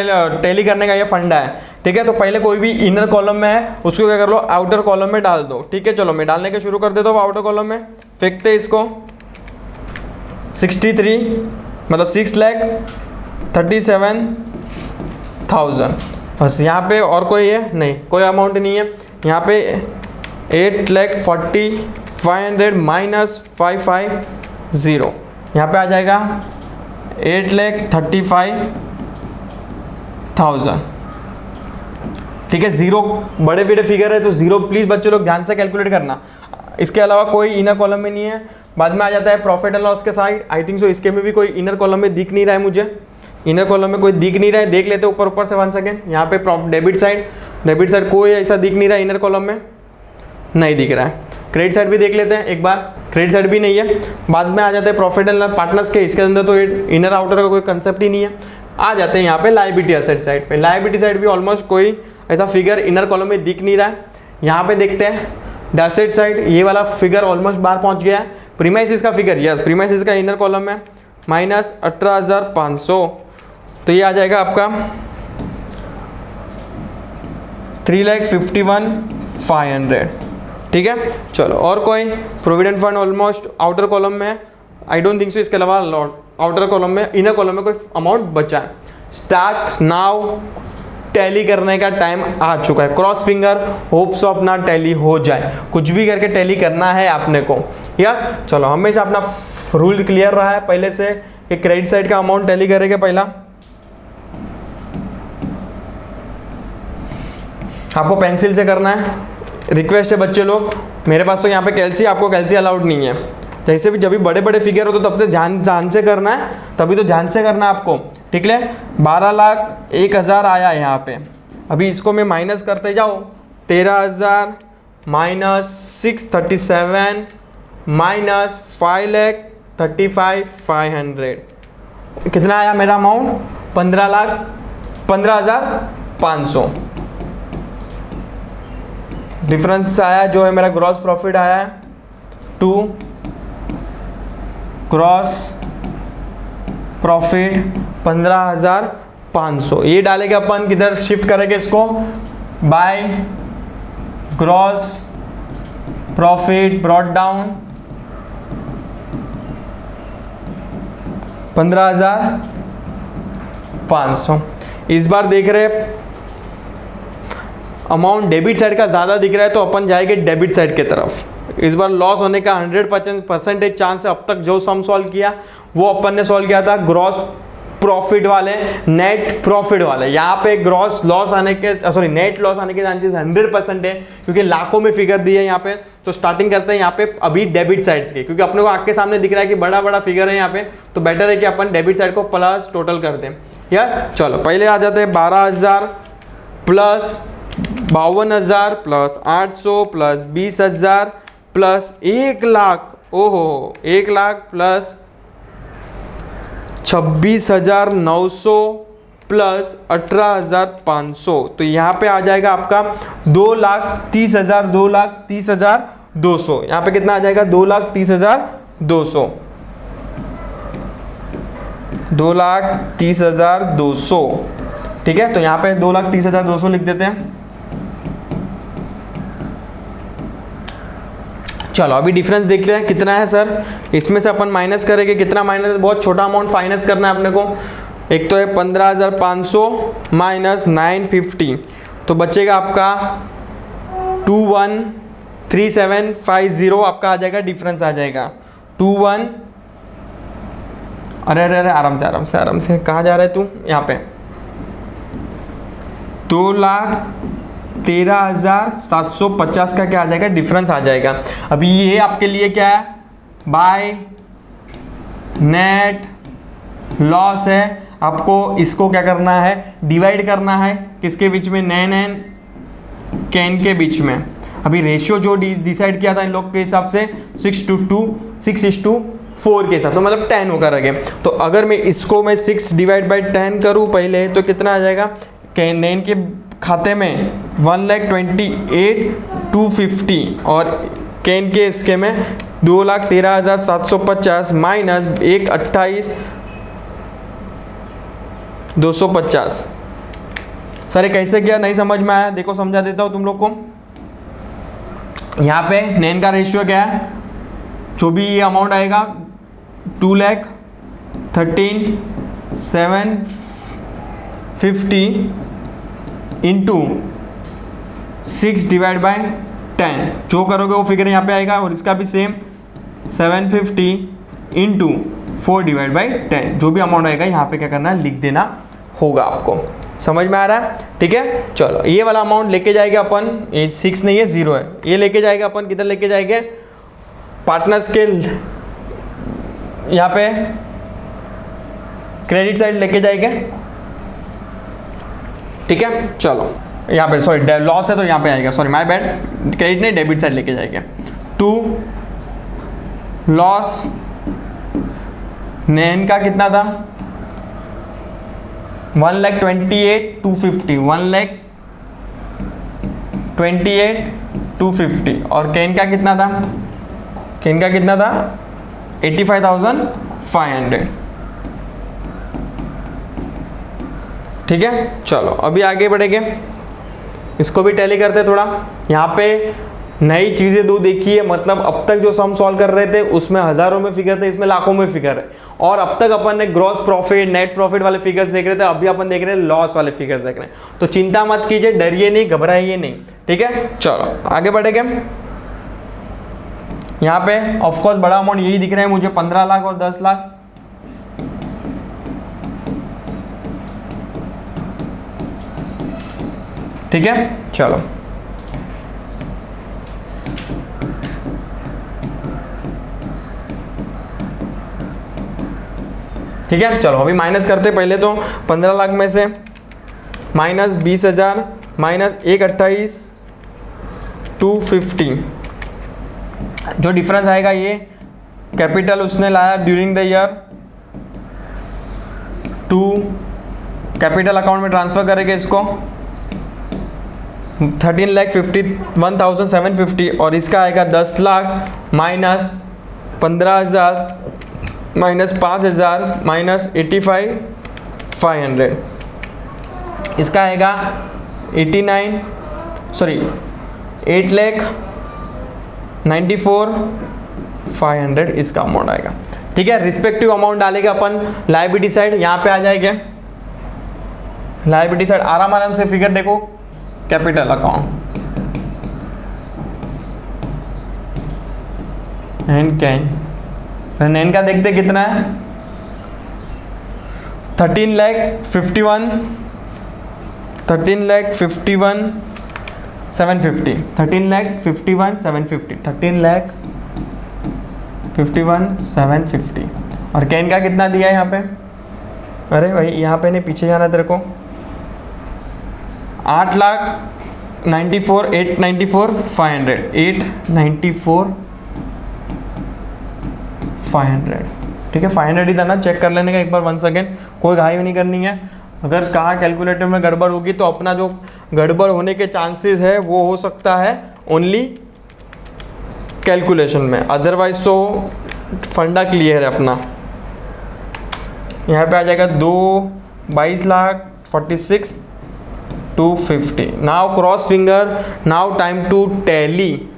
टैली करने का ये फंडा है, ठीक है। तो पहले कोई भी इनर कॉलम में है उसको क्या कर लो, आउटर कॉलम में डाल दो, ठीक है। चलो मैं डालने के शुरू कर देता हूँ आउटर कॉलम में। फेंकते इसको 63 मतलब 6,37,000। बस यहाँ पे और कोई है नहीं, कोई अमाउंट नहीं है यहाँ पे। 8,40,500 माइनस 550 यहाँ पे आ जाएगा 8,35,000, ठीक है। जीरो बड़े बड़े फिगर है तो जीरो प्लीज़ बच्चों लोग ध्यान से कैलकुलेट करना। इसके अलावा कोई इनर कॉलम में नहीं है। बाद में आ जाता है प्रॉफिट एंड लॉस के साइड। आई थिंक सो इसके में भी कोई इनर कॉलम में दिख नहीं रहा है, मुझे इनर कॉलम में कोई दिख नहीं रहा है। देख लेते ऊपर ऊपर से 1 सेकेंड। यहाँ पे डेबिट साइड कोई ऐसा दिख नहीं रहा है, इनर कॉलम में नहीं दिख रहा है। क्रेडिट साइड भी देख लेते हैं एक बार, क्रेडिट साइड भी नहीं है। बाद में आ जाते हैं प्रॉफिट एंड लॉस पार्टनर्स के, इसके अंदर तो इनर आउटर का कोई कंसेप्ट ही नहीं है। आ जाते हैं यहाँ पे लायबिलिटी एसेट साइड पे। लायबिलिटी साइड भी ऑलमोस्ट कोई ऐसा फिगर इनर कॉलम में दिख नहीं रहा है। यहाँ पे देखते हैं एसेट साइड, ये वाला फिगर ऑलमोस्ट बाहर पहुँच गया है। प्रीमाइसिस का फिगर, यस प्रीमाइसिस का इनर कॉलम में माइनस 18,500, तो ये आ जाएगा आपका 3,51,500, ठीक है। चलो और कोई provident fund almost outer column में, आई डोंट थिंक सो इसके अलावा आउटर कॉलम में इनर कॉलम में कोई अमाउंट बचा है। स्टार्ट नाउ, टैली करने का टाइम आ चुका है। क्रॉस फिंगर, होप्स ऑफ ना टैली हो जाए, कुछ भी करके टैली करना है आपने को। यस, चलो हमेशा अपना रूल क्लियर रहा है पहले से कि क्रेडिट साइड का अमाउंट टैली करेंगे पहला। आपको पेंसिल से करना है। रिक्वेस्ट है बच्चे लोग, मेरे पास तो यहाँ पे कैल्सी, आपको कैल्सी अलाउड नहीं है। जैसे भी जब भी बड़े बड़े फिगर हो तो तब से ध्यान से करना है, तभी तो ध्यान से करना है आपको, ठीक है। 12,01,000 आया है यहाँ पे। अभी इसको मैं माइनस करते जाओ, 13,000 माइनस 637 माइनस 5,35,500, कितना आया मेरा अमाउंट, 15,05,000। डिफरेंस आया जो है मेरा ग्रॉस प्रॉफिट आया है 2 ग्रॉस प्रॉफिट 15,500। ये डालेंगे अपन किधर शिफ्ट करेंगे इसको, by gross profit brought down 15,500। इस बार देख रहे अमाउंट डेबिट साइड का ज़्यादा दिख रहा है तो अपन जाएंगे डेबिट साइड की तरफ। इस बार लॉस होने का 100% चांस है। अब तक जो सम सॉल्व किया वो अपन ने सॉल्व किया था ग्रॉस प्रॉफिट वाले, नेट प्रॉफिट वाले। यहाँ पे ग्रॉस लॉस आने के नेट लॉस आने के चांसेस 100% है, क्योंकि लाखों में फिगर दिए है यहाँ पे। तो स्टार्टिंग करते हैं यहाँ पे अभी डेबिट साइड्स के, क्योंकि अपने को आग के सामने दिख रहा है कि बड़ा बड़ा फिगर है यहाँ पे, तो बेटर है कि अपन डेबिट साइड को प्लस टोटल कर दें। यस, चलो पहले आ जाते हैं 12,000 प्लस 52,000 प्लस 800 प्लस 20,000 प्लस 1,00,000, ओहो 1,00,000 प्लस 26,900 प्लस 18,500। तो यहाँ पे आ जाएगा आपका 2,30,000, 2,30,200। यहाँ पे कितना आ जाएगा 2,30,200, 2,30,200, ठीक है। तो यहाँ पे 2,30,200 लिख देते हैं। चलो अभी डिफरेंस देखते हैं कितना है सर। इसमें से अपन माइनस करेंगे, कितना माइनस, बहुत छोटा अमाउंट फाइनेंस करना है अपने को। एक तो है 15,500 माइनस 950, तो बचेगा आपका 213750 आपका आ जाएगा, डिफरेंस आ जाएगा 21। अरे अरे अरे आराम से कहाँ जा रहा है तू, यहाँ पे 2,13,750 का क्या आ जाएगा, डिफरेंस आ जाएगा। अभी ये आपके लिए क्या है, बाय नेट लॉस है। आपको इसको क्या करना है, डिवाइड करना है किसके बीच में, 9 कैन के बीच में। अभी रेशियो जो डिसाइड किया था इन लोग के हिसाब से 6:4 के हिसाब से, मतलब 10 होकर रखे। तो अगर मैं इसको 6 डिवाइड बाई 10 करूँ पहले तो कितना आ जाएगा, कैन के खाते में 1,28,250 और कैन के इसके में 2,13,750 माइनस 1,28,250। सर ये कैसे किया, नहीं समझ में आया, देखो समझा देता हूँ तुम लोग को। यहाँ पे नैन का रेशियो क्या है, जो भी ये अमाउंट आएगा 2,13,750 इंटू 6 डिवाइड बाय 10, जो करोगे वो फिगर यहाँ पे आएगा। और इसका भी सेम 750 इंटू 4 डिवाइड बाई 10, जो भी अमाउंट आएगा यहाँ पे क्या करना है, लिख देना होगा आपको। समझ में आ रहा है, ठीक है। चलो ये वाला अमाउंट लेके जाएंगे अपन, ये 6 नहीं है 0 है, ये लेके जाएगा अपन, किधर लेके जाएंगे, पार्टनर्स के यहाँ पे क्रेडिट साइड लेके जाएंगे, ठीक है। चलो यहाँ पे सॉरी लॉस है तो यहाँ पे आएगा, सॉरी माय बैड, क्रेडिट नहीं डेबिट साइड लेके जाएंगे। 2 लॉस नैन का कितना था, 1,28,250, 1,28,250 और कैन का कितना था, कैन का कितना था 85,500, ठीक है। चलो अभी आगे बढ़ेंगे, इसको भी टैली करते हैं थोड़ा। यहाँ पे नई चीज़ें दो देखी है, मतलब अब तक जो सम सॉल्व कर रहे थे उसमें हज़ारों में फिगर थे, इसमें लाखों में फिगर है। और अब तक अपन ने ग्रॉस प्रॉफिट नेट प्रॉफिट वाले फिगर्स देख रहे थे, अभी अपन देख रहे हैं लॉस वाले फिगर्स देख रहे हैं। तो चिंता मत कीजिए, डरिए नहीं, घबराइए नहीं, ठीक है। चलो आगे बढ़ेंगे। यहाँ पे ऑफकोर्स बड़ा अमाउंट यही दिख रहा है मुझे, 15 लाख और 10 लाख। ठीक है, चलो ठीक है। चलो अभी माइनस करते पहले तो 15 लाख में से माइनस 20,000 माइनस 1,28,250, जो डिफरेंस आएगा ये कैपिटल उसने लाया during the year, to capital account में ट्रांसफर करेंगे इसको 13,51,750 और इसका आएगा 10 लाख माइनस 15,000 माइनस 5,000 माइनस 85,500, इसका आएगा 8,94,500 इसका अमाउंट आएगा, ठीक है। रिस्पेक्टिव अमाउंट डालेंगे अपन लायबिलिटी साइड, यहाँ पे आ जाएंगे लायबिलिटी साइड, आराम से फिगर देखो, कैपिटल अकाउंट एंड कैन, नैन का देखते कितना है 13,51,750 और कैन का कितना दिया है यहाँ पे, अरे भाई यहाँ पे नहीं पीछे जाना तेरे को, 8,94,500, ठीक है। 500 ही था ना, चेक कर लेने का एक बार 1 सेकेंड, कोई घाई नहीं करनी है। अगर कहाँ कैलकुलेटर में गड़बड़ होगी तो अपना जो गड़बड़ होने के चांसेस है वो हो सकता है ओनली कैलकुलेशन में, अदरवाइज तो फंडा क्लियर है अपना। यहाँ पे आ जाएगा 22,46,250। Now cross finger, now time to tally.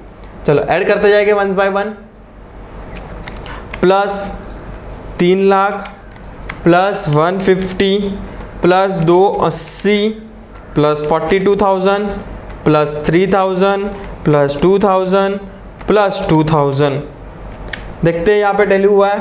चलो ऐड करते जाएंगे 1 by 1, plus 3 lakh plus 150 plus 280 plus 42,000 plus 3,000 plus 2,000 plus 2,000। देखते हैं यहाँ पे टैली हुआ है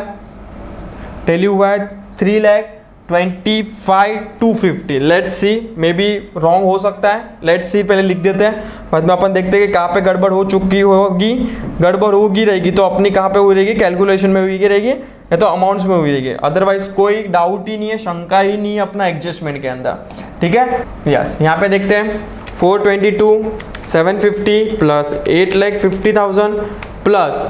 3,25,250। Let's see, may be wrong हो सकता है, लेट्स सी पहले लिख देते हैं, बाद में अपन देखते हैं कि कहाँ पे गड़बड़ हो चुकी होगी, गड़बड़ होगी रहेगी तो अपनी कहाँ पे हुई रहेगी, कैलकुलेशन में हुई रहेगी, ये तो अमाउंट्स में हुई रहेगी, अदरवाइज कोई डाउट ही नहीं है, शंका ही नहीं है अपना एडजस्टमेंट के अंदर, ठीक है। यस, यहाँ पे देखते हैं 422 750 plus 8,50,000 plus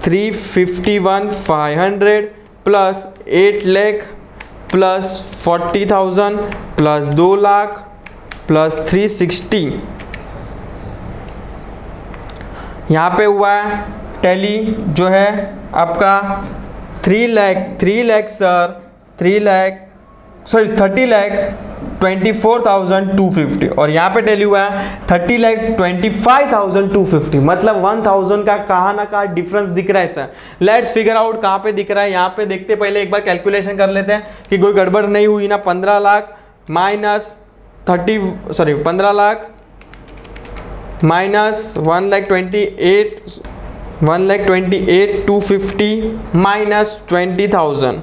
351 500 plus 8 lakh plus 40,000 plus 2 lakh plus 360। यहाँ पे हुआ है टैली जो है आपका 30,24,250 और यहाँ पे टैली हुआ है 30,25,250, मतलब 1,000 का कहाँ ना कहाँ डिफरेंस दिख रहा है सर। लेट्स फिगर आउट कहाँ पे दिख रहा है। यहाँ पे देखते पहले एक बार कैलकुलेशन कर लेते हैं कि कोई गड़बड़ नहीं हुई ना। 15 lakh minus 15 lakh minus 1,28,250 minus 20,000,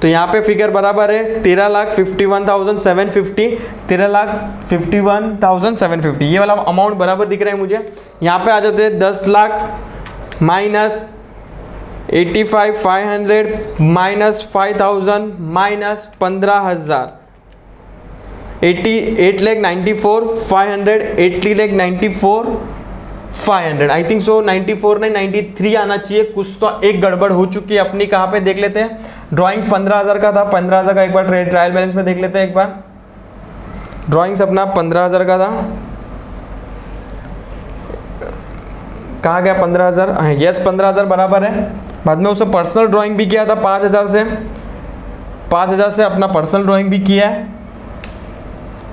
तो यहाँ पे फिगर बराबर है 13,51,750, 13,51,750, ये वाला अमाउंट बराबर दिख रहा है मुझे। यहाँ पे आ जाते हैं 10 लाख माइनस 85,500 माइनस 5,000 माइनस 15,000, 8,94,500, 8,94,500, आई थिंक सो 94 नहीं 93 आना चाहिए, कुछ तो एक गड़बड़ हो चुकी है अपनी। कहाँ पे देख लेते हैं, ड्राइंग्स 15,000 का था, 15,000 का एक बार ट्रायल बैलेंस में देख लेते हैं एक बार। ड्राइंग्स अपना 15,000 का था, कहाँ गया 15,000, यस 15,000 बराबर है। बाद में उसने पर्सनल ड्राइंग भी किया था 5,000 से अपना पर्सनल ड्राइंग भी किया है।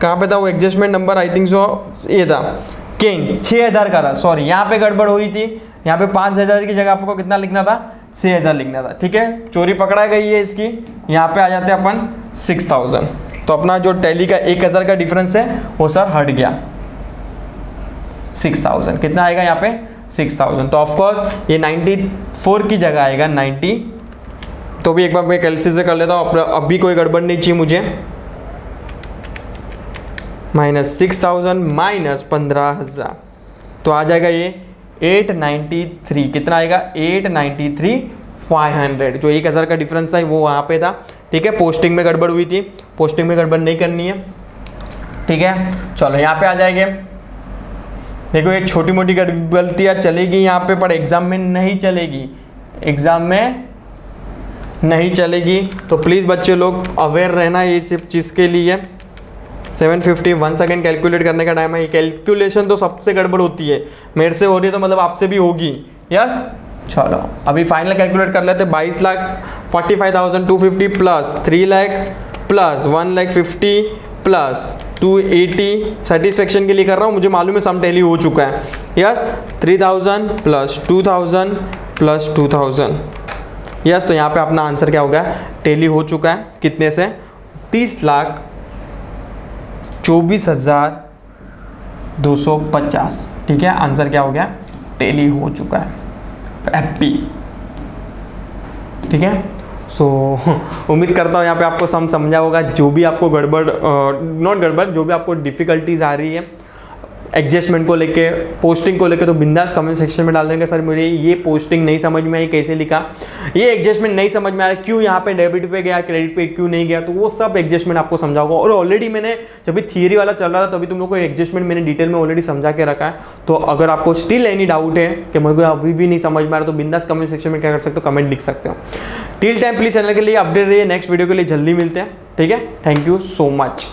कहाँ पे था वो एडजस्टमेंट नंबर, आई थिंक सो ये था किंग 6,000 का था, सॉरी यहाँ पे गड़बड़ हुई थी। यहाँ पे 5,000 की जगह आपको कितना लिखना था, 6,000 लिखना था, ठीक है। चोरी पकड़ा गई है इसकी। यहाँ पे आ जाते हैं अपन 6,000, तो अपना जो टैली का 1,000 का डिफरेंस है वो सर हट गया। 6,000 कितना आएगा यहाँ पे 6,000, तो ऑफकोर्स ये 94 की जगह आएगा 90। तो भी एक बार मैं कैलसी से कर लेता हूँ, अब भी कोई गड़बड़ नहीं चाहिए मुझे। माइनस 6,000 माइनस 15,000, तो आ जाएगा ये 893, कितना आएगा 893,500। जो 1,000 का डिफरेंस था वो वहाँ पे था, ठीक है। पोस्टिंग में गड़बड़ हुई थी, पोस्टिंग में गड़बड़ नहीं करनी है, ठीक है। चलो यहाँ पे आ जाएंगे, देखो ये छोटी मोटी गलतियाँ चलेगी यहाँ पे, पर एग्जाम में नहीं चलेगी, एग्जाम में नहीं चलेगी। तो प्लीज़ बच्चे लोग अवेयर रहना ये सब चीज़ के लिए। 750 1 सेकेंड कैलकुलेट करने का टाइम है। ये कैलकुलेशन तो सबसे गड़बड़ होती है, मेरे से हो रही है तो मतलब आपसे भी होगी, यस। चलो अभी फाइनल कैलकुलेट कर लेते हैं। 22,45,250 plus 3 lakh plus 1,50,000 plus 280, satisfaction के लिए कर रहा हूँ, मुझे मालूम है सम टैली हो चुका है, यस। 3,000 plus 2,000 plus 2,000, yes. तो यहाँ पे अपना आंसर क्या होगा, टैली हो चुका है कितने से, 30,24,250, ठीक है। आंसर क्या हो गया, टैली हो चुका है, हैप्पी, ठीक है। सो उम्मीद करता हूँ यहाँ पे आपको समझा होगा। जो भी आपको गड़बड़ नॉट गड़बड़, जो भी आपको डिफ़िकल्टीज आ रही है एडजस्टमेंट को लेके, पोस्टिंग को लेके, तो बिंदास कमेंट सेक्शन में डाल देंगे। सर मुझे ये पोस्टिंग नहीं समझ में आई, कैसे लिखा, ये एडजस्टमेंट नहीं समझ में आया, क्यों यहाँ पे डेबिट पे गया, क्रेडिट पे क्यों नहीं गया, तो वो सब एडजस्टमेंट आपको समझाऊंगा। और ऑलरेडी मैंने जब भी थियरी वाला चल रहा था तभी तुम लोग को एडजस्टमेंट मैंने डिटेल में ऑलरेडी समझा के रखा है। तो अगर आपको स्टिल एनी डाउट है कि मुझे अभी भी नहीं समझ में आ रहा, तो बिंदास कमेंट सेक्शन में क्या कर सकते हो, कमेंट लिख सकते हो। टिल टाइम प्लीज चैनल के लिए अपडेट रहिए, नेक्स्ट वीडियो के लिए जल्दी मिलते हैं, ठीक है। Thank you so much.